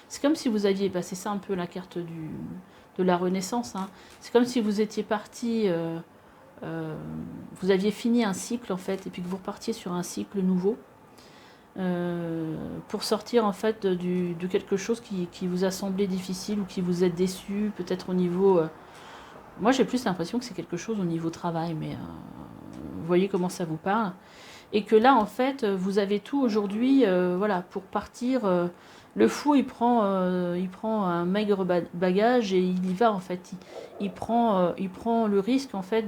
C'est comme si vous aviez... Bah, c'est ça un peu la carte de la Renaissance. Hein. C'est comme si vous étiez parti... vous aviez fini un cycle, en fait, et puis que vous repartiez sur un cycle nouveau. Pour sortir en fait de quelque chose qui vous a semblé difficile ou qui vous a déçu, peut-être au niveau... moi j'ai plus l'impression que c'est quelque chose au niveau travail, mais vous voyez comment ça vous parle. Et que là en fait vous avez tout aujourd'hui, voilà, pour partir. Le fou il prend un maigre bagage et il y va en fait. Il prend le risque en fait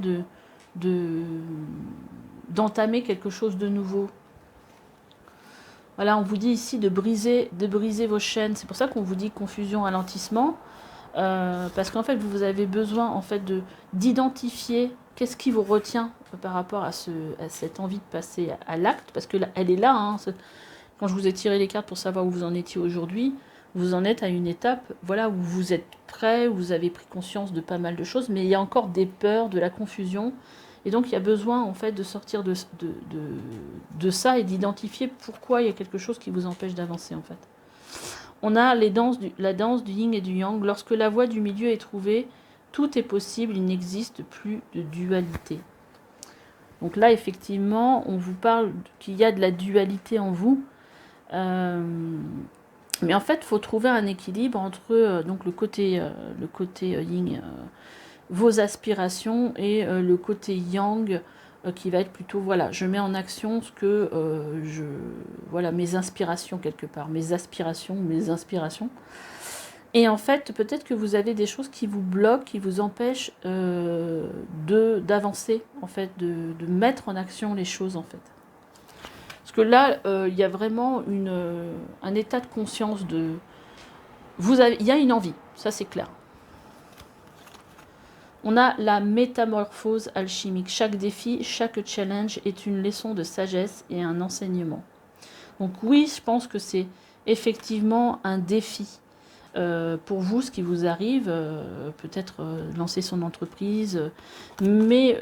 d'entamer quelque chose de nouveau. Voilà, on vous dit ici de briser vos chaînes. C'est pour ça qu'on vous dit confusion, ralentissement. Parce qu'en fait, vous avez besoin en fait d'identifier qu'est-ce qui vous retient par rapport à cette envie de passer à l'acte. Parce qu'elle est là. Hein, quand je vous ai tiré les cartes pour savoir où vous en étiez aujourd'hui, vous en êtes à une étape voilà, où vous êtes prêt, où vous avez pris conscience de pas mal de choses. Mais il y a encore des peurs, de la confusion. Et donc, il y a besoin, en fait, de sortir de ça et d'identifier pourquoi il y a quelque chose qui vous empêche d'avancer, en fait. On a la danse du yin et du yang. Lorsque la voie du milieu est trouvée, tout est possible, il n'existe plus de dualité. Donc là, effectivement, on vous parle qu'il y a de la dualité en vous. Mais en fait, il faut trouver un équilibre entre donc le côté yin, vos aspirations, et le côté yang, qui va être plutôt, voilà, je mets en action ce que voilà, mes inspirations quelque part, mes aspirations, mes inspirations. Et en fait, peut-être que vous avez des choses qui vous bloquent, qui vous empêchent d'avancer, en fait, de mettre en action les choses, en fait. Parce que là, il y a vraiment un état de conscience de... il y a une envie, ça c'est clair. On a la métamorphose alchimique. Chaque défi, chaque challenge est une leçon de sagesse et un enseignement. Donc oui, je pense que c'est effectivement un défi pour vous, ce qui vous arrive. Peut-être lancer son entreprise. Mais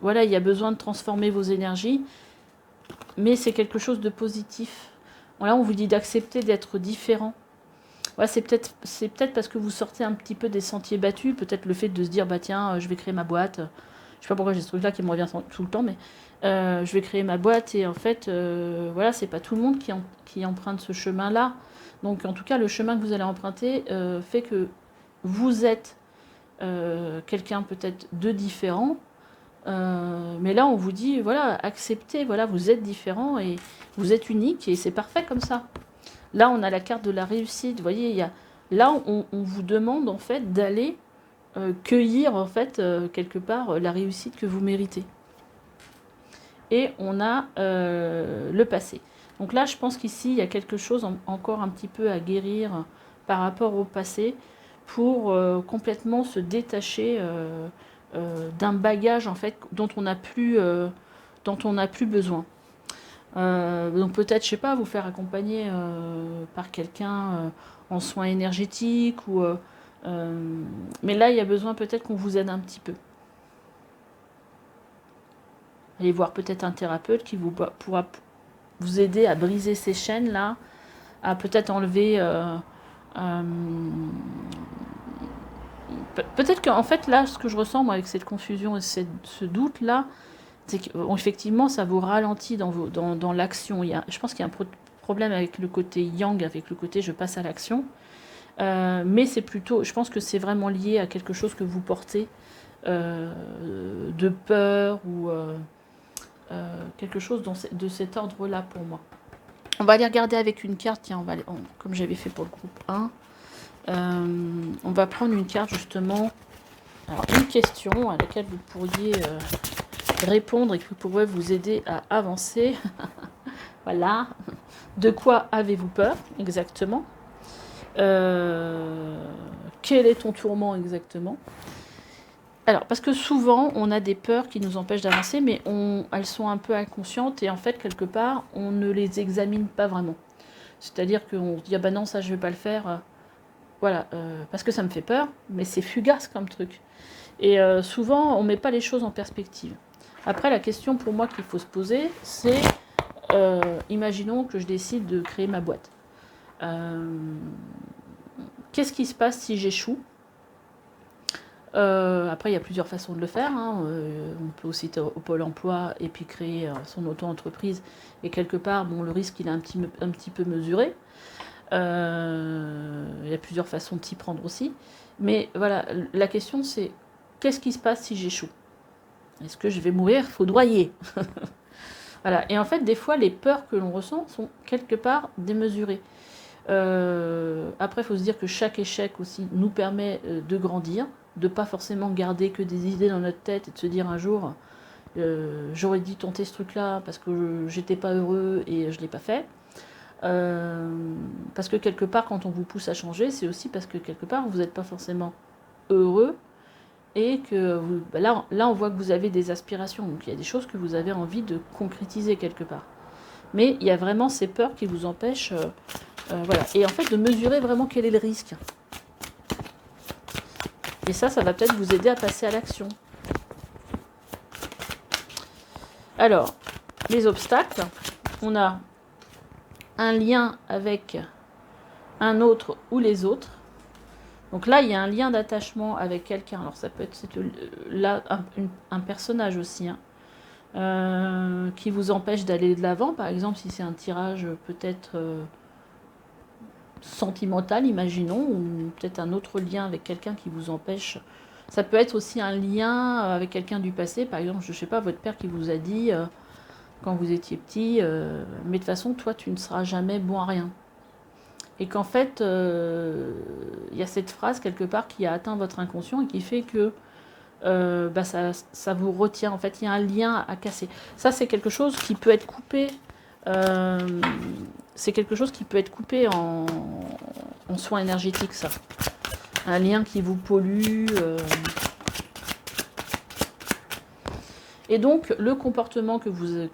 voilà, il y a besoin de transformer vos énergies. Mais c'est quelque chose de positif. Là, on vous dit d'accepter d'être différent. Ouais, c'est peut-être parce que vous sortez un petit peu des sentiers battus, peut-être le fait de se dire, bah tiens, je vais créer ma boîte. Je sais pas pourquoi j'ai ce truc-là qui me revient tout le temps, mais je vais créer ma boîte, et en fait, voilà, c'est pas tout le monde qui emprunte ce chemin-là. Donc, en tout cas, le chemin que vous allez emprunter fait que vous êtes quelqu'un peut-être de différent. Mais là, on vous dit, voilà, acceptez, voilà, vous êtes différent et vous êtes unique, et c'est parfait comme ça. Là, on a la carte de la réussite. Vous voyez, là, on vous demande en fait d'aller cueillir en fait quelque part la réussite que vous méritez. Et on a le passé. Donc là, je pense qu'ici, il y a quelque chose encore un petit peu à guérir par rapport au passé pour complètement se détacher d'un bagage en fait dont on n'a plus besoin. Donc peut-être, je sais pas, vous faire accompagner par quelqu'un en soins énergétiques, ou mais là il y a besoin peut-être qu'on vous aide un petit peu. Allez voir peut-être un thérapeute qui pourra vous aider à briser ces chaînes là, à peut-être enlever peut-être qu'en fait là, ce que je ressens moi avec cette confusion et ce doute là, c'est qu'effectivement, ça vous ralentit dans l'action. Je pense qu'il y a un problème avec le côté yang, avec le côté je passe à l'action. Mais c'est plutôt, je pense que c'est vraiment lié à quelque chose que vous portez, de peur, ou quelque chose de cet ordre-là pour moi. On va aller regarder avec une carte, tiens, comme j'avais fait pour le groupe 1. On va prendre une carte justement, alors une question à laquelle vous pourriez... répondre et qui pourrait vous aider à avancer. Voilà. De quoi avez-vous peur exactement? Quel est ton tourment exactement? Alors, parce que souvent, on a des peurs qui nous empêchent d'avancer, mais elles sont un peu inconscientes, et en fait, quelque part, on ne les examine pas vraiment. C'est-à-dire qu'on se dit, ah ben non, ça, je vais pas le faire. Voilà, parce que ça me fait peur, mais c'est fugace comme truc. Et souvent, on met pas les choses en perspective. Après, la question pour moi qu'il faut se poser, c'est, imaginons que je décide de créer ma boîte. Qu'est-ce qui se passe si j'échoue? Après, il y a plusieurs façons de le faire. On peut aussi être au Pôle emploi et puis créer son auto-entreprise. Et quelque part, bon, le risque, il est un petit peu mesuré. Il y a plusieurs façons de s'y prendre aussi. Mais voilà, la question, c'est qu'est-ce qui se passe si j'échoue? Est-ce que je vais mourir foudroyée? Voilà. Et en fait, des fois, les peurs que l'on ressent sont quelque part démesurées. Après, il faut se dire que chaque échec aussi nous permet de grandir, de pas forcément garder que des idées dans notre tête et de se dire un jour, j'aurais dû tenter ce truc-là parce que j'étais pas heureux et je l'ai pas fait. Parce que quelque part, quand on vous pousse à changer, c'est aussi parce que quelque part, vous n'êtes pas forcément heureux. Et que là, on voit que vous avez des aspirations. Donc, il y a des choses que vous avez envie de concrétiser quelque part. Mais il y a vraiment ces peurs qui vous empêchent... voilà. Et en fait, de mesurer vraiment quel est le risque. Et ça va peut-être vous aider à passer à l'action. Alors, les obstacles. On a un lien avec un autre ou les autres. Donc là, il y a un lien d'attachement avec quelqu'un. Alors ça peut être là un personnage aussi, hein, qui vous empêche d'aller de l'avant. Par exemple, si c'est un tirage peut-être sentimental, imaginons, ou peut-être un autre lien avec quelqu'un qui vous empêche. Ça peut être aussi un lien avec quelqu'un du passé. Par exemple, je ne sais pas, votre père qui vous a dit, quand vous étiez petit, mais de toute façon, toi, tu ne seras jamais bon à rien. Et qu'en fait, il y a cette phrase quelque part qui a atteint votre inconscient et qui fait que ça vous retient. En fait, il y a un lien à casser. Ça, c'est quelque chose qui peut être coupé. C'est quelque chose qui peut être coupé en soins énergétiques, ça. Un lien qui vous pollue. Et donc, le comportement que vous...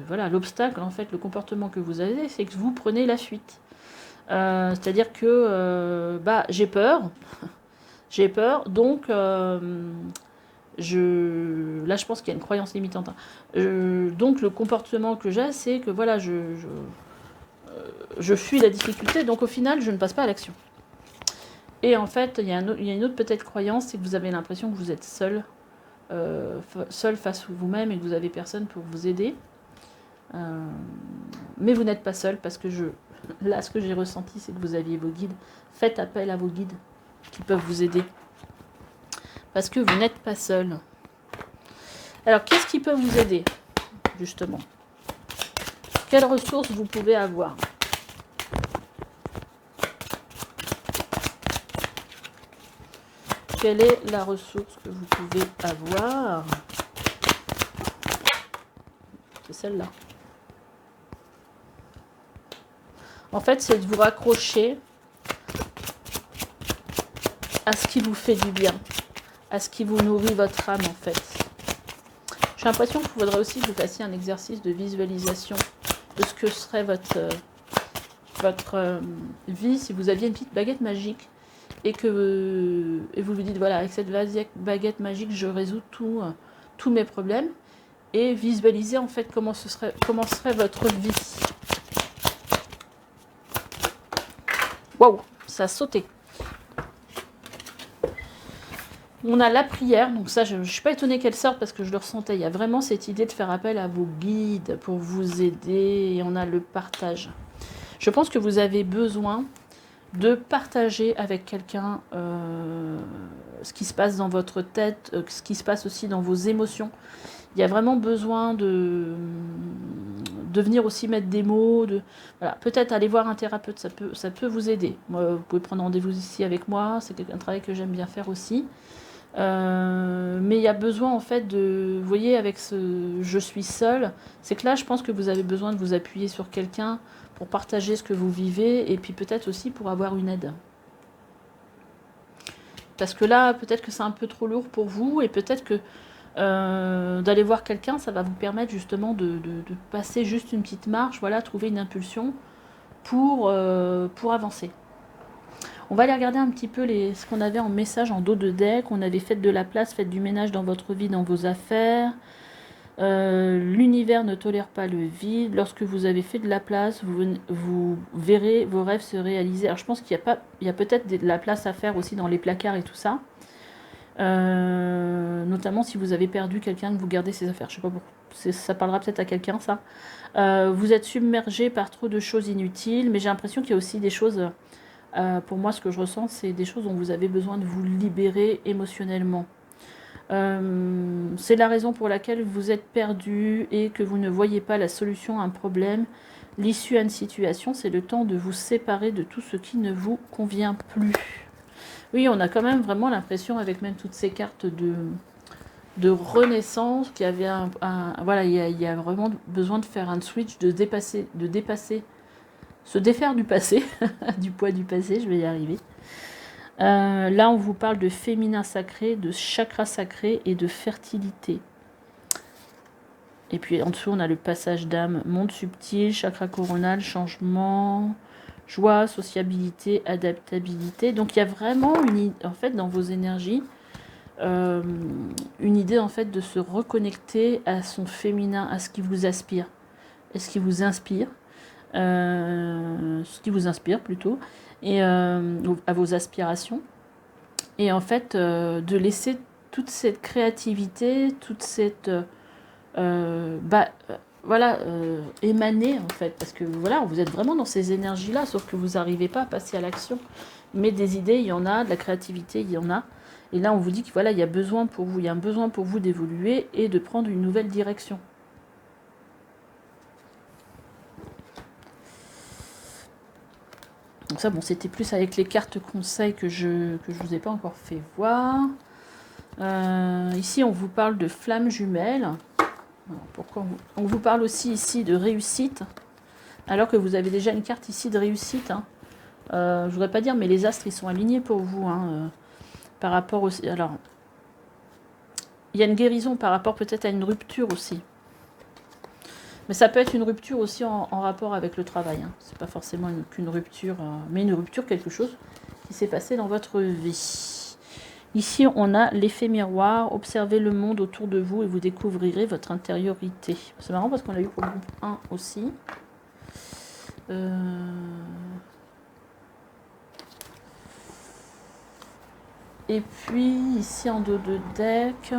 voilà, l'obstacle, en fait, le comportement que vous avez, c'est que vous prenez la fuite. C'est-à-dire que j'ai peur, donc là je pense qu'il y a une croyance limitante. Donc le comportement que j'ai, c'est que voilà, je fuis la difficulté, donc au final je ne passe pas à l'action. Et en fait, il y a une autre peut-être croyance, c'est que vous avez l'impression que vous êtes seul face à vous-même et que vous avez personne pour vous aider. Mais vous n'êtes pas seul parce que là, ce que j'ai ressenti, c'est que vous aviez vos guides. Faites appel à vos guides qui peuvent vous aider. Parce que vous n'êtes pas seul. Alors, qu'est-ce qui peut vous aider, justement? Quelles ressources vous pouvez avoir? Quelle est la ressource que vous pouvez avoir? C'est celle-là. En fait, c'est de vous raccrocher à ce qui vous fait du bien, à ce qui vous nourrit votre âme, en fait. J'ai l'impression qu'il faudrait aussi que vous fassiez un exercice de visualisation de ce que serait votre vie si vous aviez une petite baguette magique et que vous vous dites, voilà, avec cette baguette magique, je résous tous mes problèmes, et visualisez en fait comment serait votre vie. Waouh, ça a sauté. On a la prière, donc ça, je ne suis pas étonnée qu'elle sorte parce que je le ressentais. Il y a vraiment cette idée de faire appel à vos guides pour vous aider. Et on a le partage. Je pense que vous avez besoin de partager avec quelqu'un ce qui se passe dans votre tête, ce qui se passe aussi dans vos émotions. Il y a vraiment besoin de venir aussi mettre des mots. Voilà. Peut-être aller voir un thérapeute, ça peut vous aider. Moi, vous pouvez prendre rendez-vous ici avec moi. C'est un travail que j'aime bien faire aussi. Mais il y a besoin en fait de, vous voyez, avec ce je suis seule, c'est que là je pense que vous avez besoin de vous appuyer sur quelqu'un pour partager ce que vous vivez et puis peut-être aussi pour avoir une aide. Parce que là peut-être que c'est un peu trop lourd pour vous et peut-être que d'aller voir quelqu'un, ça va vous permettre justement de passer juste une petite marche, voilà, trouver une impulsion pour avancer. On va aller regarder un petit peu ce qu'on avait en message en dos de deck. On avait fait de la place, faites du ménage dans votre vie, dans vos affaires. L'univers ne tolère pas le vide. Lorsque vous avez fait de la place, vous verrez vos rêves se réaliser. Alors je pense qu'il y a peut-être de la place à faire aussi dans les placards et tout ça. Notamment si vous avez perdu quelqu'un, que vous gardez ses affaires. Je sais pas pourquoi. Ça parlera peut-être à quelqu'un, ça. Vous êtes submergé par trop de choses inutiles, mais j'ai l'impression qu'il y a aussi des choses... pour moi, ce que je ressens, c'est des choses dont vous avez besoin de vous libérer émotionnellement. C'est la raison pour laquelle vous êtes perdu et que vous ne voyez pas la solution à un problème. L'issue à une situation, c'est le temps de vous séparer de tout ce qui ne vous convient plus. Oui, on a quand même vraiment l'impression, avec même toutes ces cartes de renaissance, qu'il y avait voilà, il y a vraiment besoin de faire un switch, de dépasser, se défaire du passé, du poids du passé, je vais y arriver. Là, on vous parle de féminin sacré, de chakra sacré et de fertilité. Et puis en dessous, on a le passage d'âme, monde subtil, chakra coronal, changement, joie, sociabilité, adaptabilité. Donc il y a vraiment en fait, dans vos énergies, une idée en fait de se reconnecter à son féminin, à ce qui vous aspire et ce qui vous inspire. ce qui vous inspire plutôt, et à vos aspirations. Et en fait, de laisser toute cette créativité, toute cette... voilà, émaner en fait, parce que voilà, vous êtes vraiment dans ces énergies-là, sauf que vous n'arrivez pas à passer à l'action. Mais des idées, il y en a, de la créativité, il y en a. Et là, on vous dit que voilà, il y a besoin pour vous, il y a un besoin pour vous d'évoluer et de prendre une nouvelle direction. Donc ça, bon, c'était plus avec les cartes conseils que je vous ai pas encore fait voir. Ici, on vous parle de flammes jumelles. Alors, pourquoi on vous parle aussi ici de réussite, alors que vous avez déjà une carte ici de réussite. Hein. Je voudrais pas dire, mais les astres, ils sont alignés pour vous. Hein, par rapport aussi... Alors, il y a une guérison par rapport peut-être à une rupture aussi. Mais ça peut être une rupture aussi en rapport avec le travail. Hein. C'est pas forcément qu'une rupture, mais une rupture, quelque chose qui s'est passé dans votre vie. Ici, on a l'effet miroir. Observez le monde autour de vous et vous découvrirez votre intériorité. C'est marrant parce qu'on l'a eu pour le groupe 1 aussi. Et puis, ici en dos de deck,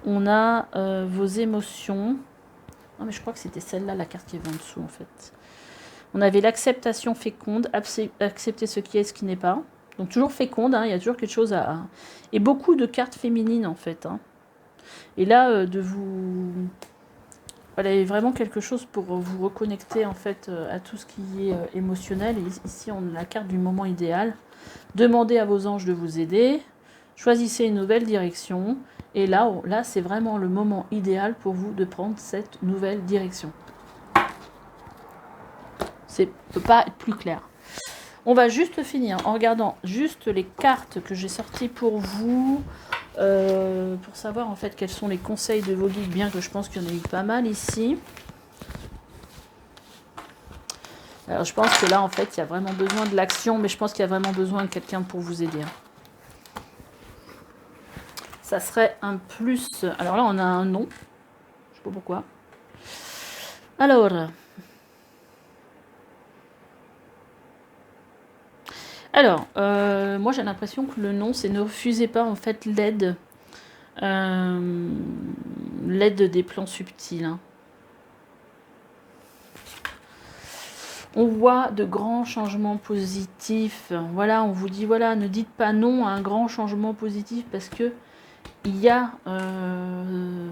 on a vos émotions. Non, mais je crois que c'était celle-là, la carte qui est en dessous, en fait. On avait l'acceptation féconde, accepter ce qui est, ce qui n'est pas. Donc toujours féconde, hein, il y a toujours quelque chose à... Et beaucoup de cartes féminines, en fait. Hein. Et là, de vous... Voilà, il y a vraiment quelque chose pour vous reconnecter, en fait, à tout ce qui est émotionnel. Et ici, on a la carte du moment idéal. Demandez à vos anges de vous aider. Choisissez une nouvelle direction. Et là, c'est vraiment le moment idéal pour vous de prendre cette nouvelle direction. Ça ne peut pas être plus clair. On va juste finir en regardant juste les cartes que j'ai sorties pour vous, pour savoir en fait quels sont les conseils de vos guides, bien que je pense qu'il y en a eu pas mal ici. Alors je pense que là en fait il y a vraiment besoin de l'action, mais je pense qu'il y a vraiment besoin de quelqu'un pour vous aider. Ça serait un plus. Alors là on a un nom, je sais pas pourquoi. Alors... moi j'ai l'impression que le nom c'est ne refusez pas en fait l'aide des plans subtils. Hein. On voit de grands changements positifs. Voilà, on vous dit voilà, ne dites pas non à un grand changement positif parce que il y a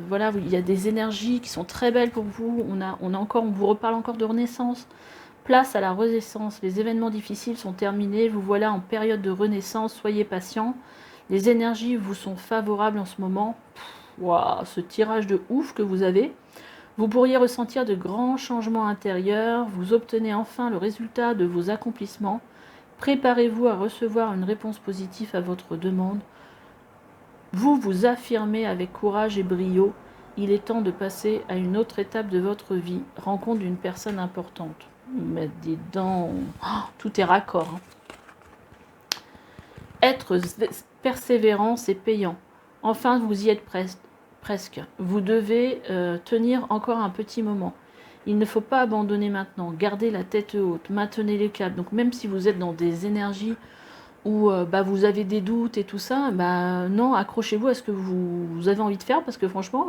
voilà, il y a des énergies qui sont très belles pour vous. On vous reparle encore de renaissance. Place à la renaissance, les événements difficiles sont terminés, vous voilà en période de renaissance, soyez patient. Les énergies vous sont favorables en ce moment. Waouh, ce tirage de ouf que vous avez. Vous pourriez ressentir de grands changements intérieurs, vous obtenez enfin le résultat de vos accomplissements. Préparez-vous à recevoir une réponse positive à votre demande. Vous vous affirmez avec courage et brio. Il est temps de passer à une autre étape de votre vie, rencontre d'une personne importante. Mais dis donc, tout est raccord. Hein. Être persévérant, c'est payant. Enfin, vous y êtes presque. Vous devez tenir encore un petit moment. Il ne faut pas abandonner maintenant. Gardez la tête haute, maintenez les caps. Donc même si vous êtes dans des énergies où vous avez des doutes et tout ça, non, accrochez-vous à ce que vous avez envie de faire, parce que franchement,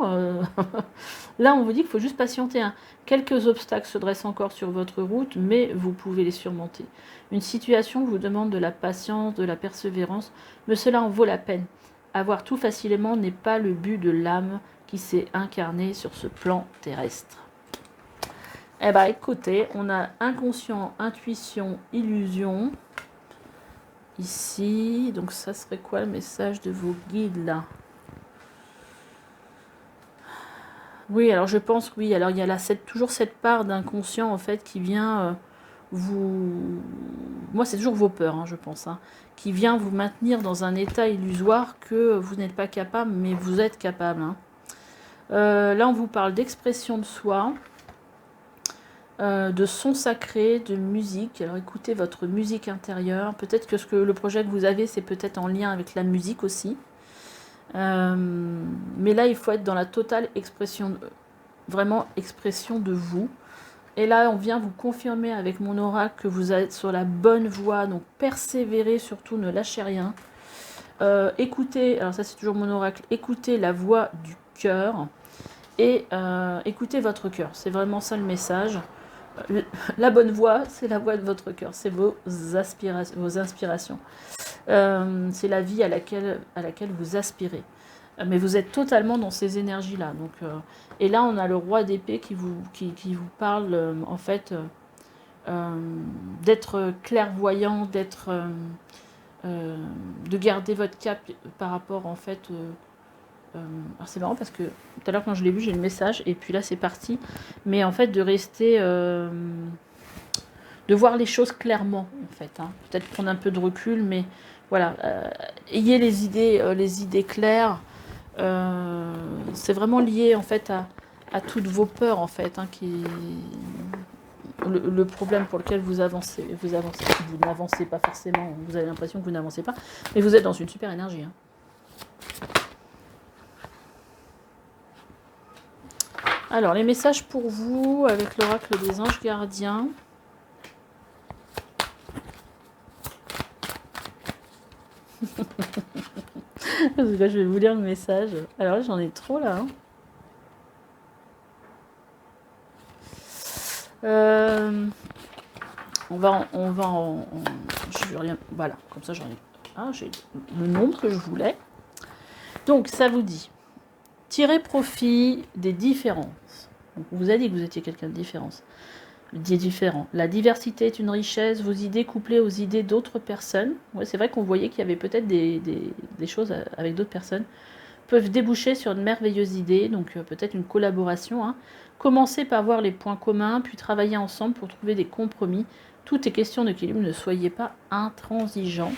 là on vous dit qu'il faut juste patienter. Hein. Quelques obstacles se dressent encore sur votre route, mais vous pouvez les surmonter. Une situation vous demande de la patience, de la persévérance, mais cela en vaut la peine. Avoir tout facilement n'est pas le but de l'âme qui s'est incarnée sur ce plan terrestre. Eh bien écoutez, on a inconscient, intuition, illusion... Ici, donc ça serait quoi le message de vos guides là? Oui, alors je pense, oui, alors il y a là toujours cette part d'inconscient en fait qui vient vous... Moi c'est toujours vos peurs, hein, je pense, hein, qui vient vous maintenir dans un état illusoire que vous n'êtes pas capable, mais vous êtes capable. Hein. Là on vous parle d'expression de soi. De son sacré, de musique. Alors écoutez votre musique intérieure. Peut-être que le projet que vous avez, c'est peut-être en lien avec la musique aussi. Mais là, il faut être dans la totale expression, vraiment expression de vous. Et là, on vient vous confirmer avec mon oracle que vous êtes sur la bonne voie. Donc, persévérez, surtout, ne lâchez rien. Écoutez, alors ça c'est toujours mon oracle, écoutez la voix du cœur et écoutez votre cœur. C'est vraiment ça le message. La bonne voix, c'est la voix de votre cœur. C'est vos inspirations. C'est la vie à laquelle vous aspirez. Mais vous êtes totalement dans ces énergies-là. Donc, et là, on a le roi d'épée qui vous parle, en fait, d'être clairvoyant, de garder votre cap par rapport, en fait... alors c'est marrant parce que tout à l'heure, quand je l'ai vu, j'ai le message, et puis là, c'est parti. Mais en fait, de rester... de voir les choses clairement, en fait. Hein. Peut-être prendre un peu de recul, mais voilà. Ayez les idées claires. C'est vraiment lié en fait à toutes vos peurs en fait, hein, le problème pour lequel vous n'avancez pas forcément, vous avez l'impression que vous n'avancez pas, mais vous êtes dans une super énergie. Hein. Alors les messages pour vous avec l'oracle des anges gardiens. Parce que là, je vais vous lire le message. Alors là, j'en ai trop là. Hein. Je vais rien. Voilà, comme ça, j'en ai. Ah, j'ai le nombre que je voulais. Donc, ça vous dit tirez profit des différences. Donc, on vous a dit que vous étiez quelqu'un de différence. Différent. La diversité est une richesse, vos idées couplées aux idées d'autres personnes. Ouais, c'est vrai qu'on voyait qu'il y avait peut-être des choses avec d'autres personnes, peuvent déboucher sur de merveilleuses idées, donc peut-être une collaboration. Hein. Commencez par voir les points communs, puis travailler ensemble pour trouver des compromis. Tout est question d'équilibre, ne soyez pas intransigeants.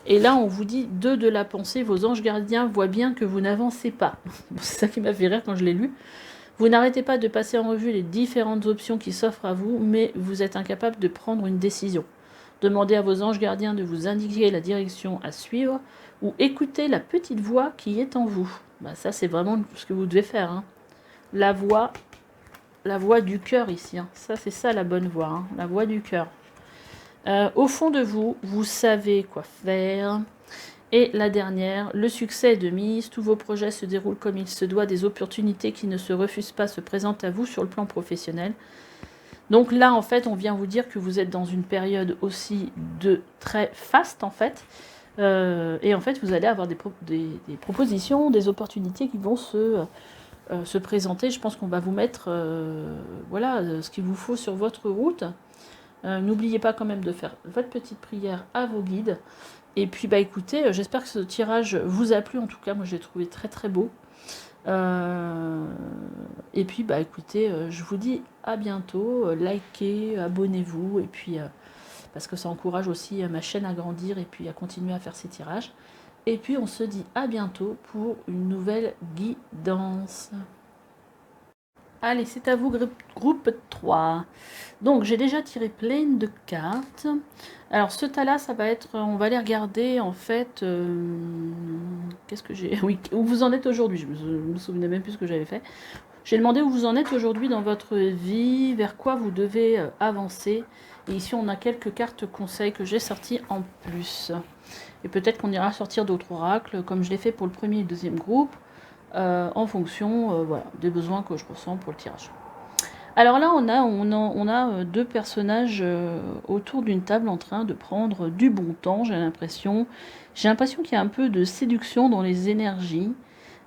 Et là, on vous dit, de la pensée, vos anges gardiens voient bien que vous n'avancez pas. C'est ça qui m'a fait rire quand je l'ai lu. Vous n'arrêtez pas de passer en revue les différentes options qui s'offrent à vous, mais vous êtes incapable de prendre une décision. Demandez à vos anges gardiens de vous indiquer la direction à suivre ou écoutez la petite voix qui est en vous. Bah, ça, c'est vraiment ce que vous devez faire. Hein. La voix du cœur ici. Hein. Ça, c'est ça la bonne voix. Hein. La voix du cœur. Au fond de vous, vous savez quoi faire. Et la dernière, le succès est de mise, tous vos projets se déroulent comme il se doit, des opportunités qui ne se refusent pas se présentent à vous sur le plan professionnel. Donc là, en fait, on vient vous dire que vous êtes dans une période aussi de très faste, en fait. Et en fait, vous allez avoir des propositions, des opportunités qui vont se présenter. Je pense qu'on va vous mettre voilà, ce qu'il vous faut sur votre route. N'oubliez pas quand même de faire votre petite prière à vos guides. Et puis, bah écoutez, j'espère que ce tirage vous a plu. En tout cas, moi, je l'ai trouvé très, très beau. Et puis, bah écoutez, je vous dis à bientôt. Likez, abonnez-vous. Et puis, parce que ça encourage aussi ma chaîne à grandir et puis à continuer à faire ces tirages. Et puis, on se dit à bientôt pour une nouvelle guidance. Allez, c'est à vous, groupe 3. Donc, j'ai déjà tiré plein de cartes. Alors, ce tas-là, ça va être... On va les regarder, en fait... Qu'est-ce que j'ai... Oui, où vous en êtes aujourd'hui. Je me souvenais même plus ce que j'avais fait. J'ai demandé où vous en êtes aujourd'hui dans votre vie, vers quoi vous devez avancer. Et ici, on a quelques cartes conseils que j'ai sorties en plus. Et peut-être qu'on ira sortir d'autres oracles, comme je l'ai fait pour le premier et le deuxième groupe. En fonction voilà, des besoins que je ressens pour le tirage. Alors là, on a deux personnages autour d'une table en train de prendre du bon temps, j'ai l'impression. J'ai l'impression qu'il y a un peu de séduction dans les énergies.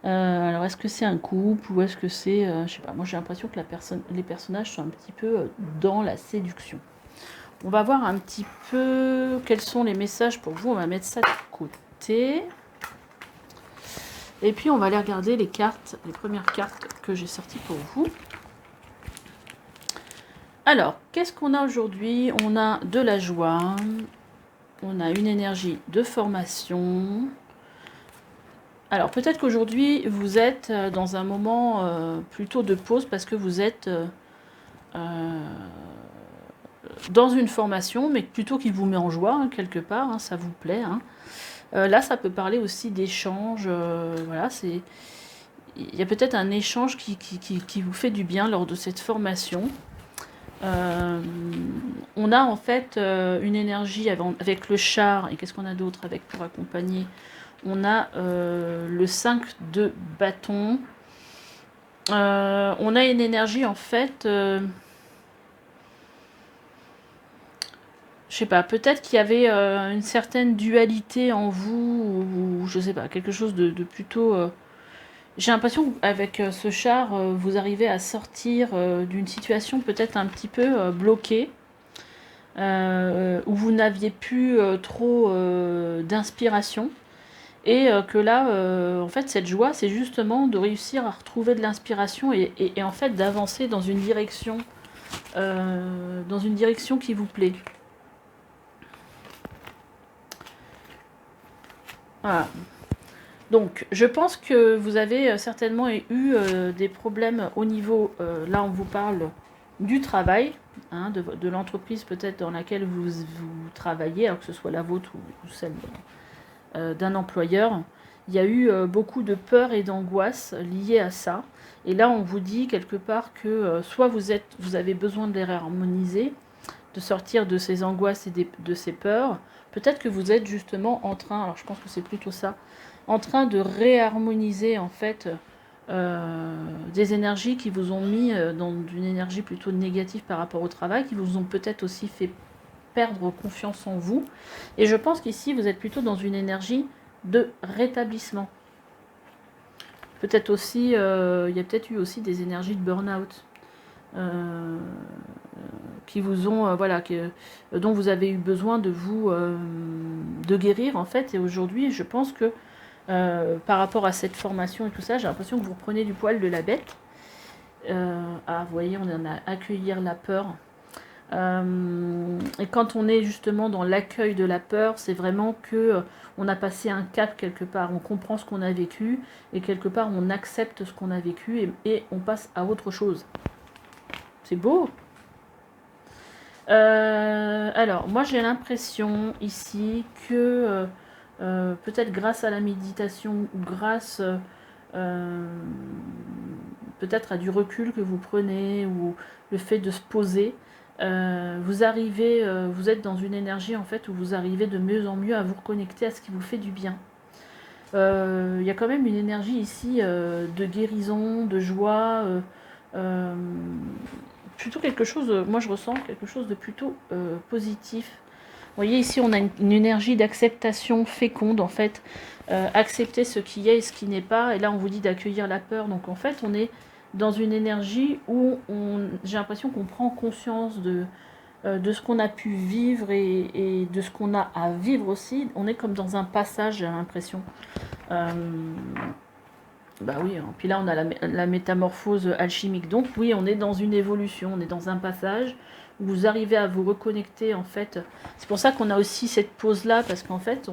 Alors, est-ce que c'est un couple ou est-ce que c'est... je sais pas, moi j'ai l'impression que les personnages sont un petit peu dans la séduction. On va voir un petit peu quels sont les messages pour vous. On va mettre ça de côté. Et puis, on va aller regarder les cartes, les premières cartes que j'ai sorties pour vous. Alors, qu'est-ce qu'on a aujourd'hui? On a de la joie, on a une énergie de formation. Alors, peut-être qu'aujourd'hui, vous êtes dans un moment plutôt de pause parce que vous êtes dans une formation, mais plutôt qui vous met en joie, hein, quelque part, hein, ça vous plaît, hein. Là, ça peut parler aussi d'échange. Voilà, il y a peut-être un échange qui vous fait du bien lors de cette formation. On a en fait une énergie avec le char, et qu'est-ce qu'on a d'autre avec pour accompagner? On a le 5 de bâton. On a une énergie en fait, je sais pas, peut-être qu'il y avait une certaine dualité en vous, ou je sais pas, quelque chose de plutôt... j'ai l'impression qu'avec ce char, vous arrivez à sortir d'une situation peut-être un petit peu bloquée, où vous n'aviez plus trop d'inspiration. Et que là, en fait, cette joie, c'est justement de réussir à retrouver de l'inspiration et en fait d'avancer dans une direction qui vous plaît. Voilà. Donc, je pense que vous avez certainement eu des problèmes au niveau, là on vous parle du travail, hein, de l'entreprise peut-être dans laquelle vous travaillez, alors que ce soit la vôtre ou celle d'un employeur. Il y a eu beaucoup de peur et d'angoisse liées à ça. Et là, on vous dit quelque part que soit vous avez besoin de les réharmoniser, de sortir de ces angoisses et de ces peurs. Peut-être que vous êtes justement en train, alors je pense que c'est plutôt ça, en train de réharmoniser en fait des énergies qui vous ont mis dans une énergie plutôt négative par rapport au travail, qui vous ont peut-être aussi fait perdre confiance en vous. Et je pense qu'ici, vous êtes plutôt dans une énergie de rétablissement. Peut-être aussi, il y a peut-être eu aussi des énergies de burn-out qui vous ont, dont vous avez eu besoin de vous, de guérir en fait. Et aujourd'hui, je pense que par rapport à cette formation et tout ça, j'ai l'impression que vous reprenez du poil de la bête. Vous voyez, on en a accueillir la peur. Et quand on est justement dans l'accueil de la peur, c'est vraiment que on a passé un cap quelque part, on comprend ce qu'on a vécu et quelque part on accepte ce qu'on a vécu et on passe à autre chose. C'est beau. Alors, moi j'ai l'impression ici que peut-être grâce à la méditation ou grâce peut-être à du recul que vous prenez ou le fait de se poser, vous êtes dans une énergie en fait où vous arrivez de mieux en mieux à vous reconnecter à ce qui vous fait du bien. Il y a quand même une énergie ici de guérison, de joie, plutôt quelque chose, moi je ressens quelque chose de plutôt positif. Vous voyez ici on a une énergie d'acceptation féconde en fait, accepter ce qui est et ce qui n'est pas, et là on vous dit d'accueillir la peur, donc en fait on est dans une énergie où j'ai l'impression qu'on prend conscience de ce qu'on a pu vivre et de ce qu'on a à vivre aussi. On est comme dans un passage, j'ai l'impression. Bah oui, hein. Puis là on a la métamorphose alchimique, donc oui on est dans une évolution, on est dans un passage où vous arrivez à vous reconnecter en fait. C'est pour ça qu'on a aussi cette pause là, parce qu'en fait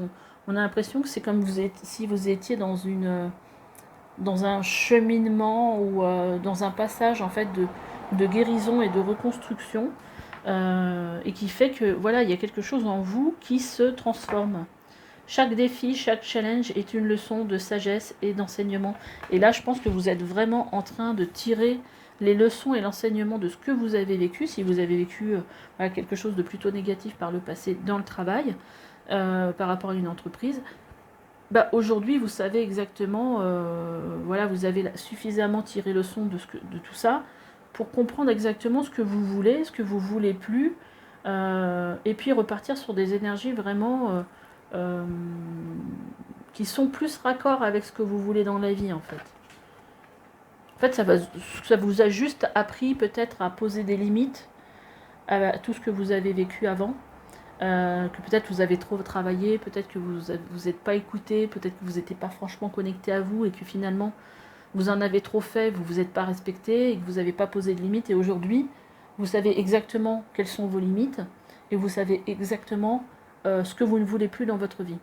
on a l'impression que c'est comme si vous étiez dans un cheminement ou dans un passage en fait de guérison et de reconstruction, et qui fait que voilà, il y a quelque chose en vous qui se transforme. Chaque défi, chaque challenge est une leçon de sagesse et d'enseignement. Et là, je pense que vous êtes vraiment en train de tirer les leçons et l'enseignement de ce que vous avez vécu. Si vous avez vécu quelque chose de plutôt négatif par le passé dans le travail, par rapport à une entreprise, bah, aujourd'hui, vous savez exactement, voilà, vous avez suffisamment tiré leçon de tout ça pour comprendre exactement ce que vous voulez, ce que vous voulez plus, et puis repartir sur des énergies vraiment qui sont plus raccord avec ce que vous voulez dans la vie en fait. En fait, ça vous a juste appris peut-être à poser des limites à tout ce que vous avez vécu avant. Que peut-être vous avez trop travaillé, peut-être que vous n'êtes pas écouté, peut-être que vous n'étiez pas franchement connecté à vous et que finalement vous en avez trop fait, vous ne vous êtes pas respecté et que vous n'avez pas posé de limites. Et aujourd'hui, vous savez exactement quelles sont vos limites et vous savez exactement ce que vous ne voulez plus dans votre vie.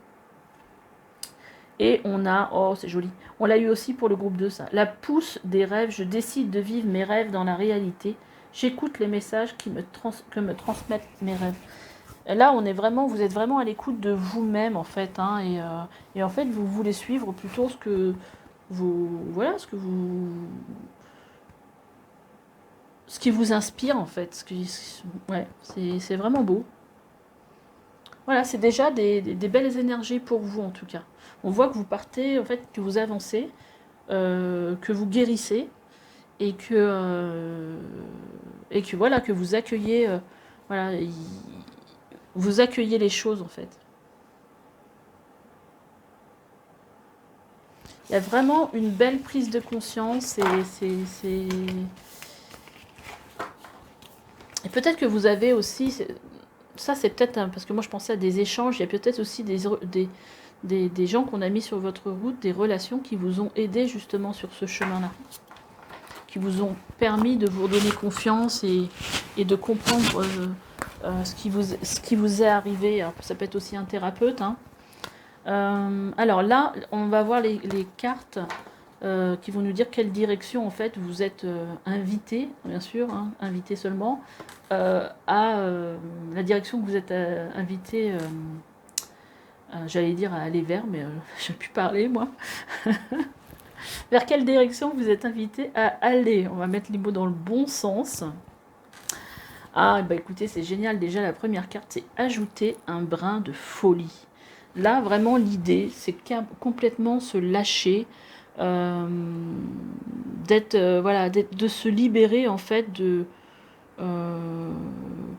Et on a, oh c'est joli, on l'a eu aussi pour le groupe 2 ça, la pousse des rêves, je décide de vivre mes rêves dans la réalité, j'écoute les messages que me transmettent mes rêves. Là, vous êtes vraiment à l'écoute de vous-même en fait, hein, et en fait, vous voulez suivre plutôt ce que vous ce qui vous inspire en fait. Ouais, c'est vraiment beau. Voilà, c'est déjà des belles énergies pour vous en tout cas. On voit que vous partez, en fait, que vous avancez, que vous guérissez et que voilà, que vous accueillez, voilà, vous accueillez les choses en fait. Il y a vraiment une belle prise de conscience et peut-être que vous avez aussi, ça c'est peut-être, parce que moi je pensais à des échanges, il y a peut-être aussi des gens qu'on a mis sur votre route, des relations qui vous ont aidé justement sur ce chemin-là, qui vous ont permis de vous donner confiance et de comprendre ce qui vous est arrivé. Alors, ça peut être aussi un thérapeute. Hein. Alors là, on va voir les cartes qui vont nous dire quelle direction en fait vous êtes invité, bien sûr, hein, invité seulement, à la direction que vous êtes invité, j'allais dire à aller vers, mais je n'ai plus parler moi. Vers quelle direction vous êtes invité à aller? On va mettre les mots dans le bon sens. Ah, bah écoutez, c'est génial. Déjà, la première carte, c'est ajouter un brin de folie. Là, vraiment, l'idée, c'est complètement se lâcher, voilà, de se libérer, en fait, de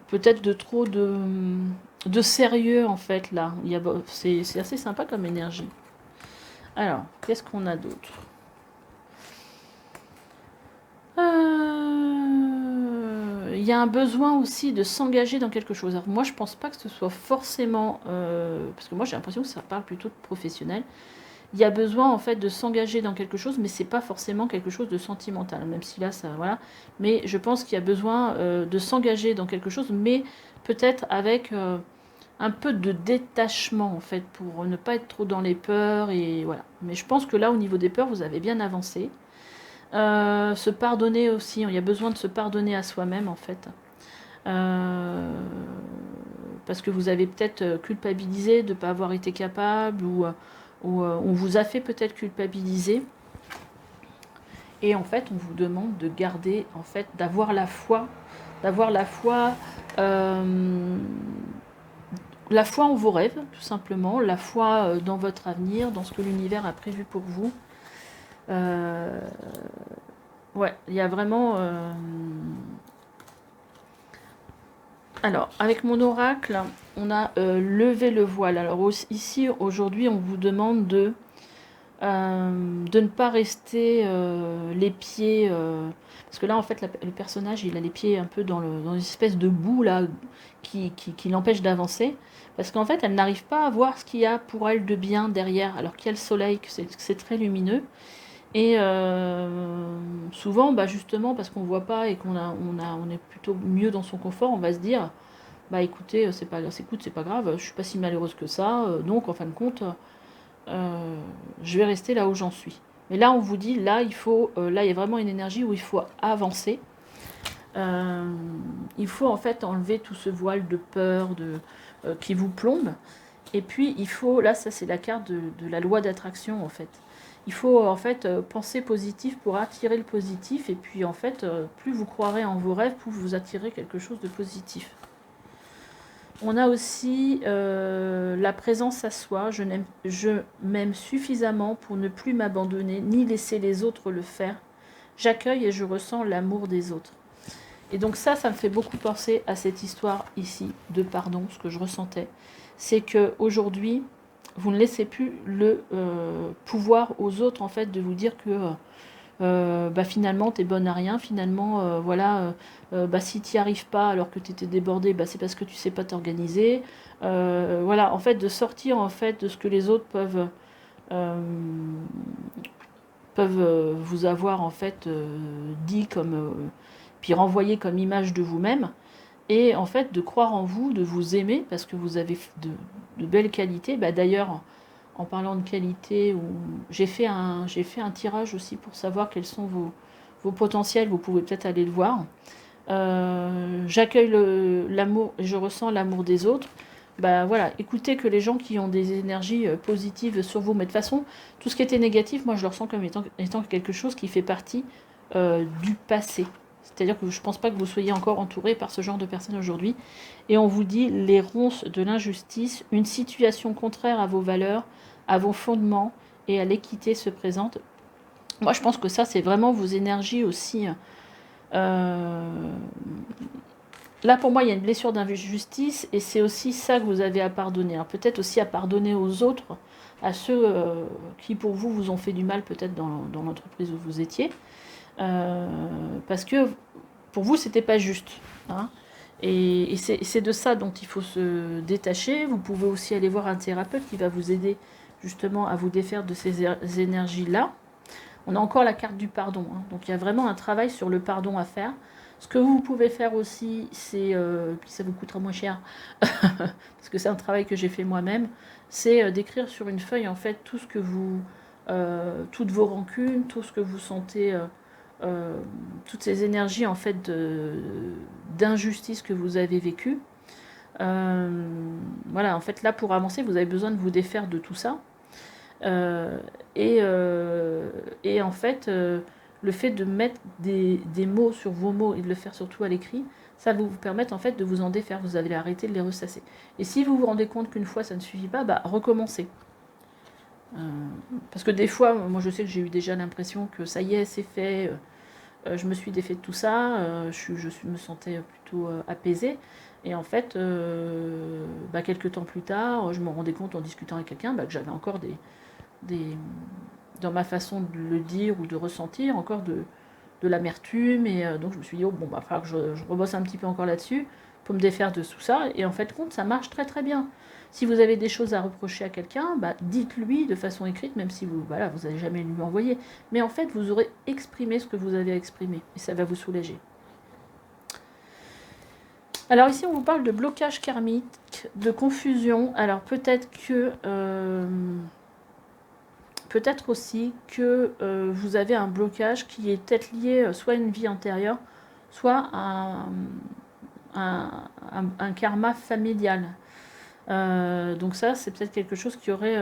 peut-être de trop de sérieux, en fait, là. C'est assez sympa comme énergie. Alors, qu'est-ce qu'on a d'autre? Il y a un besoin aussi de s'engager dans quelque chose. Alors moi, je pense pas que ce soit forcément... parce que moi, j'ai l'impression que ça parle plutôt de professionnel. Il y a besoin, en fait, de s'engager dans quelque chose, mais c'est pas forcément quelque chose de sentimental, même si là, ça... Voilà. Mais je pense qu'il y a besoin de s'engager dans quelque chose, mais peut-être avec un peu de détachement, en fait, pour ne pas être trop dans les peurs, et voilà. Mais je pense que là, au niveau des peurs, vous avez bien avancé. Se pardonner aussi, il y a besoin de se pardonner à soi-même en fait. Parce que vous avez peut-être culpabilisé de ne pas avoir été capable ou on vous a fait peut-être culpabiliser. Et en fait, on vous demande de garder, en fait, d'avoir la foi en vos rêves, tout simplement, la foi dans votre avenir, dans ce que l'univers a prévu pour vous. Ouais, il y a vraiment... Alors, avec mon oracle, on a levé le voile. Alors ici, aujourd'hui, on vous demande de ne pas rester les pieds... parce que là, en fait, le personnage, il a les pieds un peu dans une espèce de boue, là, qui l'empêche d'avancer. Parce qu'en fait, elle n'arrive pas à voir ce qu'il y a pour elle de bien derrière, alors qu'il y a le soleil, que c'est très lumineux. Et souvent, bah justement, parce qu'on ne voit pas et on est plutôt mieux dans son confort, on va se dire, bah écoutez, c'est pas grave, je suis pas si malheureuse que ça, donc en fin de compte, je vais rester là où j'en suis. Mais là, on vous dit, là, il y a vraiment une énergie où il faut avancer. Il faut en fait enlever tout ce voile de peur qui vous plombe. Et puis, il faut, là, ça c'est la carte de la loi d'attraction, en fait. Il faut en fait penser positif pour attirer le positif. Et puis en fait, plus vous croirez en vos rêves, plus vous attirez quelque chose de positif. On a aussi la présence à soi. Je m'aime suffisamment pour ne plus m'abandonner, ni laisser les autres le faire. J'accueille et je ressens l'amour des autres. Et donc ça me fait beaucoup penser à cette histoire ici de pardon, ce que je ressentais. C'est qu'aujourd'hui, vous ne laissez plus le pouvoir aux autres en fait de vous dire que bah, finalement tu es bonne à rien, finalement voilà, bah, si tu n'y arrives pas alors que tu étais débordée, bah, c'est parce que tu sais pas t'organiser. Voilà, en fait de sortir en fait de ce que les autres peuvent vous avoir en fait dit comme puis renvoyer comme image de vous-même. Et en fait, de croire en vous, de vous aimer, parce que vous avez de belles qualités. Bah, d'ailleurs, en parlant de qualité, j'ai fait un tirage aussi pour savoir quels sont vos potentiels. Vous pouvez peut-être aller le voir. J'accueille l'amour, je ressens l'amour des autres. Bah, voilà, écoutez que les gens qui ont des énergies positives sur vous, mais de toute façon, tout ce qui était négatif, moi je le ressens comme étant quelque chose qui fait partie du passé. C'est-à-dire que je ne pense pas que vous soyez encore entouré par ce genre de personnes aujourd'hui. Et on vous dit les ronces de l'injustice, une situation contraire à vos valeurs, à vos fondements et à l'équité se présente. Moi, je pense que ça, c'est vraiment vos énergies aussi. Là, pour moi, il y a une blessure d'injustice et c'est aussi ça que vous avez à pardonner. Hein. Peut-être aussi à pardonner aux autres, à ceux qui, pour vous, vous ont fait du mal, peut-être dans l'entreprise où vous étiez. Parce que pour vous, c'était pas juste. Hein. Et c'est de ça dont il faut se détacher. Vous pouvez aussi aller voir un thérapeute qui va vous aider justement à vous défaire de ces énergies-là. On a encore la carte du pardon. Hein. Donc il y a vraiment un travail sur le pardon à faire. Ce que vous pouvez faire aussi, c'est, puis ça vous coûtera moins cher, parce que c'est un travail que j'ai fait moi-même, c'est d'écrire sur une feuille en fait tout ce que vous, toutes vos rancunes, tout ce que vous sentez, toutes ces énergies en fait d'injustice que vous avez vécues. Voilà, en fait là pour avancer, vous avez besoin de vous défaire de tout ça. Et en fait, le fait de mettre des mots sur vos mots et de le faire surtout à l'écrit, ça va vous permettre en fait de vous en défaire. Vous allez arrêter de les ressasser. Et si vous vous rendez compte qu'une fois ça ne suffit pas, bah recommencez. Parce que des fois, moi je sais que j'ai eu déjà l'impression que ça y est, c'est fait. Je me suis défait de tout ça. Je me sentais plutôt apaisée. Et en fait, quelques temps plus tard, je me rendais compte en discutant avec quelqu'un que j'avais encore dans ma façon de le dire ou de ressentir encore de l'amertume, et donc je me suis dit, il va falloir que je rebosse un petit peu encore là-dessus pour me défaire de tout ça, et en fait, ça marche très très bien. Si vous avez des choses à reprocher à quelqu'un, dites-lui de façon écrite, même si vous n'allez jamais lui envoyer, mais en fait, vous aurez exprimé ce que vous avez exprimé, et ça va vous soulager. Alors ici, on vous parle de blocage karmique, de confusion. Alors peut-être que... peut-être aussi que vous avez un blocage qui est peut-être lié soit à une vie antérieure, soit à un karma familial. Donc ça, c'est peut-être quelque chose qui aurait...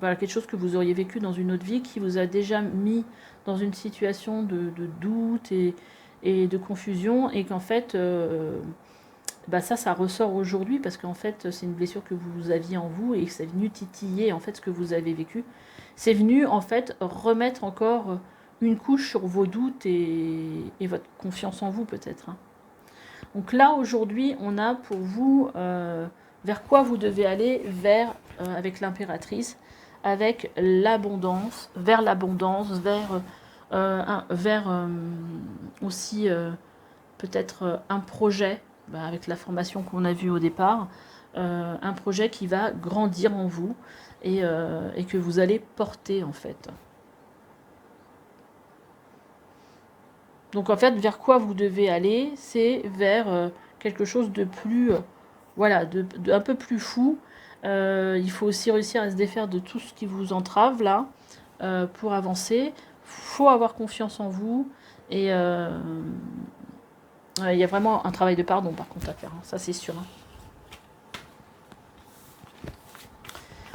quelque chose que vous auriez vécu dans une autre vie qui vous a déjà mis dans une situation de doute et de confusion, et qu'en fait... ça ressort aujourd'hui parce qu'en fait c'est une blessure que vous aviez en vous et que c'est venu titiller en fait ce que vous avez vécu. C'est venu en fait remettre encore une couche sur vos doutes et votre confiance en vous peut-être. Hein. Donc là aujourd'hui on a pour vous vers quoi vous devez aller, vers avec l'impératrice, avec l'abondance, vers aussi peut-être un projet. Avec la formation qu'on a vue au départ, un projet qui va grandir en vous et que vous allez porter en fait. Donc en fait, vers quoi vous devez aller, c'est vers quelque chose de plus, un peu plus fou. Il faut aussi réussir à se défaire de tout ce qui vous entrave là pour avancer. Faut avoir confiance en vous et il y a vraiment un travail de pardon par contre à faire, hein, ça c'est sûr. Hein.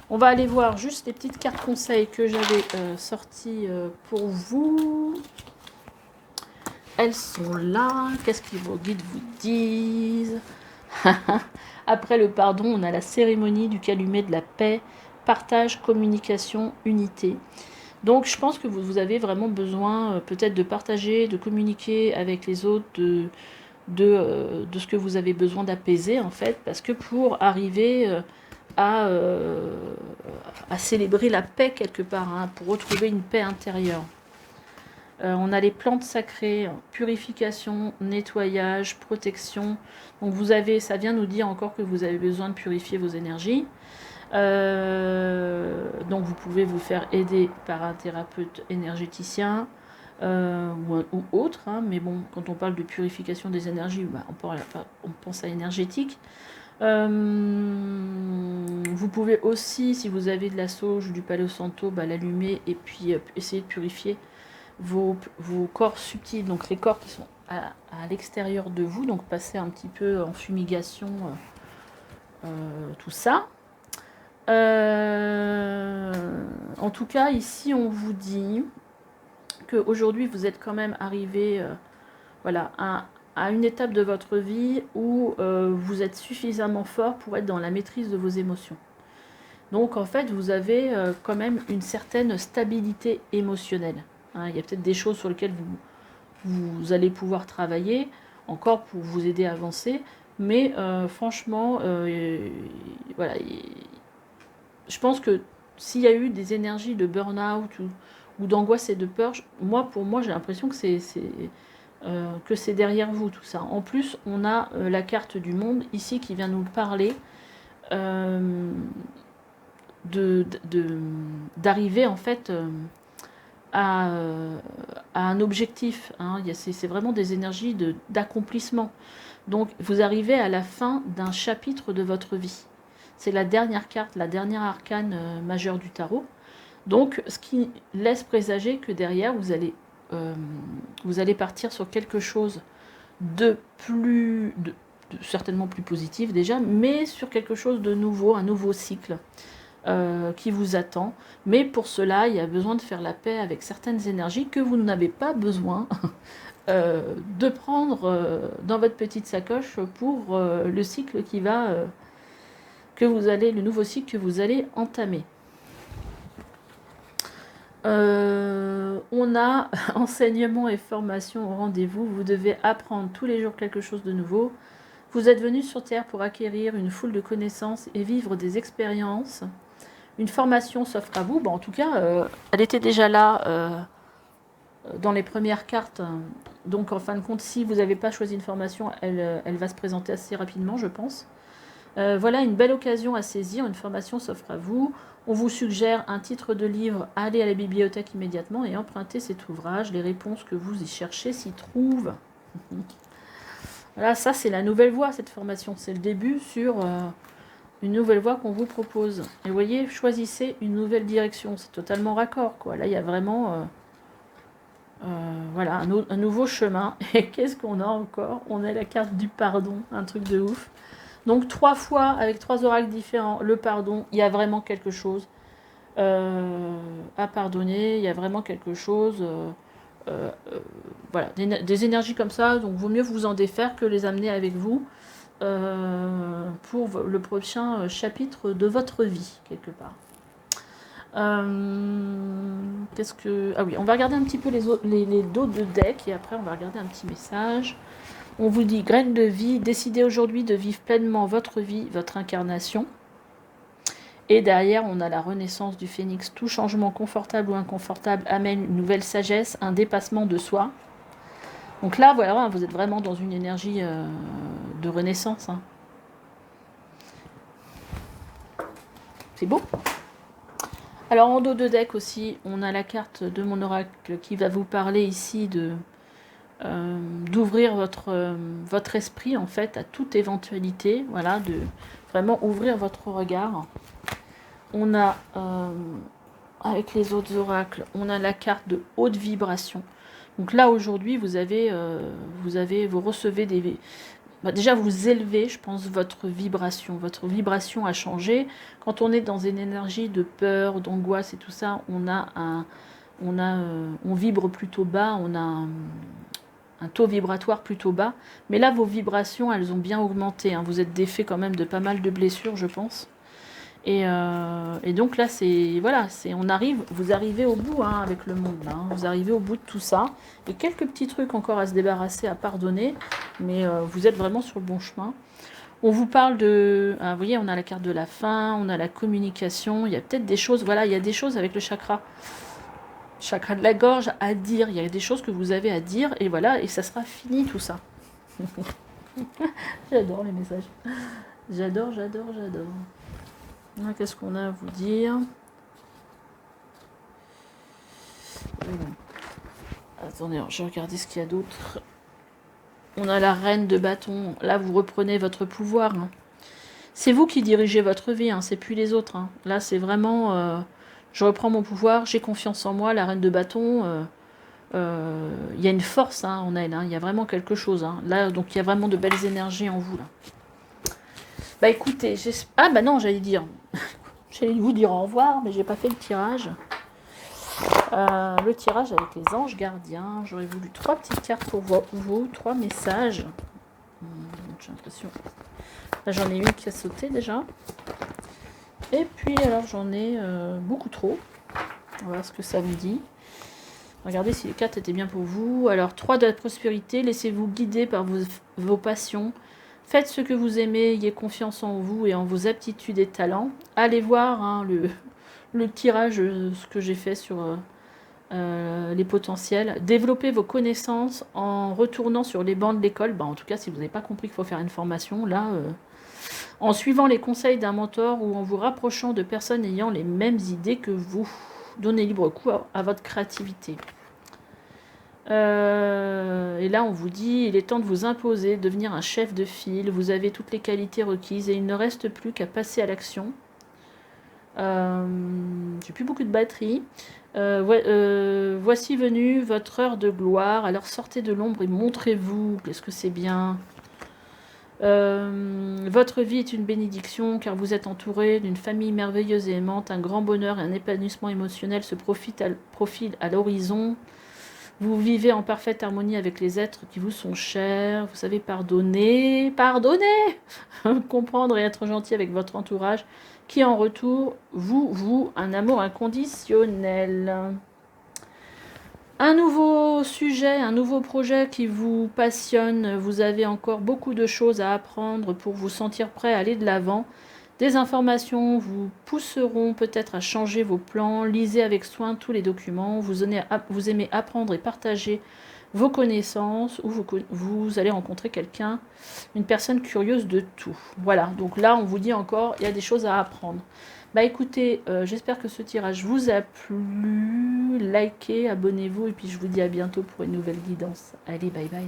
On va aller voir juste les petites cartes conseils que j'avais sorties pour vous. Elles sont là. Qu'est-ce que vos guides vous disent? Après le pardon, on a la cérémonie du calumet de la paix, partage, communication, unité. Donc je pense que vous avez vraiment besoin peut-être de partager, de communiquer avec les autres, de ce que vous avez besoin d'apaiser en fait, parce que pour arriver à célébrer la paix quelque part, hein, pour retrouver une paix intérieure. On a les plantes sacrées, purification, nettoyage, protection. Donc vous avez, ça vient nous dire encore que vous avez besoin de purifier vos énergies. Donc vous pouvez vous faire aider par un thérapeute énergéticien ou autre, hein, mais bon, quand on parle de purification des énergies, on pense à énergétique. Vous pouvez aussi, si vous avez de la sauge ou du Palo Santo, l'allumer et puis essayer de purifier vos corps subtils, donc les corps qui sont à l'extérieur de vous, donc passer un petit peu en fumigation, tout ça. En tout cas, ici, on vous dit qu'aujourd'hui, vous êtes quand même arrivé voilà, à une étape de votre vie où vous êtes suffisamment fort pour être dans la maîtrise de vos émotions. Donc en fait, vous avez quand même une certaine stabilité émotionnelle. Hein. Il y a peut-être des choses sur lesquelles vous allez pouvoir travailler encore pour vous aider à avancer, mais franchement, voilà, je pense que s'il y a eu des énergies de burn-out ou d'angoisse et de peur, pour moi, j'ai l'impression que c'est derrière vous tout ça. En plus, on a la carte du monde ici qui vient nous parler d'arriver en fait à un objectif. Hein. C'est vraiment des énergies d'accomplissement. Donc, vous arrivez à la fin d'un chapitre de votre vie. C'est la dernière carte, la dernière arcane majeure du tarot. Donc, ce qui laisse présager que derrière, vous allez partir sur quelque chose de certainement plus positif déjà, mais sur quelque chose de nouveau, un nouveau cycle qui vous attend. Mais pour cela, il y a besoin de faire la paix avec certaines énergies que vous n'avez pas besoin de prendre dans votre petite sacoche pour le cycle qui va le nouveau cycle que vous allez entamer. On a enseignement et formation au rendez-vous. Vous devez apprendre tous les jours quelque chose de nouveau. Vous êtes venu sur Terre pour acquérir une foule de connaissances et vivre des expériences. Une formation s'offre à vous. Bon, en tout cas, elle était déjà là dans les premières cartes. Donc, en fin de compte, si vous n'avez pas choisi une formation, elle va se présenter assez rapidement, je pense. Voilà une belle occasion à saisir. Une formation s'offre à vous. On vous suggère un titre de livre. Allez à la bibliothèque immédiatement et empruntez cet ouvrage. Les réponses que vous y cherchez s'y trouvent. Voilà, ça c'est la nouvelle voie, cette formation. C'est le début sur une nouvelle voie qu'on vous propose. Et vous voyez, choisissez une nouvelle direction. C'est totalement raccord, quoi. Là, il y a vraiment voilà, un nouveau chemin. Et qu'est-ce qu'on a encore? On a la carte du pardon, un truc de ouf. Donc 3 fois, avec 3 oracles différents, le pardon, il y a vraiment quelque chose à pardonner, il y a vraiment quelque chose, voilà, des énergies comme ça, donc vaut mieux vous en défaire que les amener avec vous pour le prochain chapitre de votre vie, quelque part. Ah oui, on va regarder un petit peu les dos de deck, et après on va regarder un petit message. On vous dit, graine de vie, décidez aujourd'hui de vivre pleinement votre vie, votre incarnation. Et derrière, on a la renaissance du phénix. Tout changement confortable ou inconfortable amène une nouvelle sagesse, un dépassement de soi. Donc là, voilà, vous êtes vraiment dans une énergie de renaissance. Hein. C'est beau. Alors en dos de deck aussi, on a la carte de mon oracle qui va vous parler ici d'ouvrir votre esprit en fait à toute éventualité, voilà, de vraiment ouvrir votre regard. On a avec les autres oracles, on a la carte de haute vibration. Donc là aujourd'hui vous recevez des déjà vous élevez, je pense, votre vibration a changé. Quand on est dans une énergie de peur, d'angoisse et tout ça, on vibre plutôt bas, on a un taux vibratoire plutôt bas. Mais là, vos vibrations, elles ont bien augmenté. Hein. Vous êtes défait quand même de pas mal de blessures, je pense. Et donc là, voilà, vous arrivez au bout hein, avec le monde. Hein. Vous arrivez au bout de tout ça. Il y a quelques petits trucs encore à se débarrasser, à pardonner. Mais vous êtes vraiment sur le bon chemin. On vous parle de... vous voyez, on a la carte de la fin, on a la communication. Il y a peut-être des choses, voilà, il y a des choses avec le chakra de la gorge à dire, il y a des choses que vous avez à dire, et voilà, et ça sera fini tout ça. J'adore les messages. J'adore. Qu'est-ce qu'on a à vous dire? Attendez, je vais regarder ce qu'il y a d'autre. On a la reine de bâton. Là, vous reprenez votre pouvoir. Hein. C'est vous qui dirigez votre vie, hein, c'est plus les autres. Hein. Là, c'est vraiment... je reprends mon pouvoir, j'ai confiance en moi, la reine de bâton, y a une force hein, en elle, hein, y a vraiment quelque chose. Hein. Là, donc il y a vraiment de belles énergies en vous. Là. Bah écoutez, ah bah non, j'allais vous dire au revoir, mais j'ai pas fait le tirage. Le tirage avec les anges gardiens. J'aurais voulu 3 petites cartes pour vous, 3 messages. J'ai l'impression. Là, j'en ai une qui a sauté déjà. Et puis, alors, j'en ai beaucoup trop. On va voir ce que ça vous dit. Regardez si les cartes étaient bien pour vous. Alors, 3 de la prospérité. Laissez-vous guider par vos passions. Faites ce que vous aimez. Ayez confiance en vous et en vos aptitudes et talents. Allez voir hein, le tirage, ce que j'ai fait sur les potentiels. Développez vos connaissances en retournant sur les bancs de l'école. En tout cas, si vous n'avez pas compris qu'il faut faire une formation, là, en suivant les conseils d'un mentor ou en vous rapprochant de personnes ayant les mêmes idées que vous. Donnez libre cours à votre créativité. Et là, on vous dit, il est temps de vous imposer, devenir un chef de file. Vous avez toutes les qualités requises et il ne reste plus qu'à passer à l'action. J'ai plus beaucoup de batterie. Voici venue votre heure de gloire. Alors sortez de l'ombre et montrez-vous. Qu'est-ce que c'est bien. Votre vie est une bénédiction car vous êtes entouré d'une famille merveilleuse et aimante. Un grand bonheur et un épanouissement émotionnel se profilent à l'horizon. Vous vivez en parfaite harmonie avec les êtres qui vous sont chers. Vous savez pardonner, comprendre et être gentil avec votre entourage qui en retour vous un amour inconditionnel. Un nouveau sujet, un nouveau projet qui vous passionne. Vous avez encore beaucoup de choses à apprendre pour vous sentir prêt à aller de l'avant. Des informations vous pousseront peut-être à changer vos plans. Lisez avec soin tous les documents. Vous aimez apprendre et partager vos connaissances ou vous allez rencontrer quelqu'un, une personne curieuse de tout. Voilà, donc là on vous dit encore, il y a des choses à apprendre. Bah écoutez, j'espère que ce tirage vous a plu. Likez, abonnez-vous et puis je vous dis à bientôt pour une nouvelle guidance. Allez, bye bye.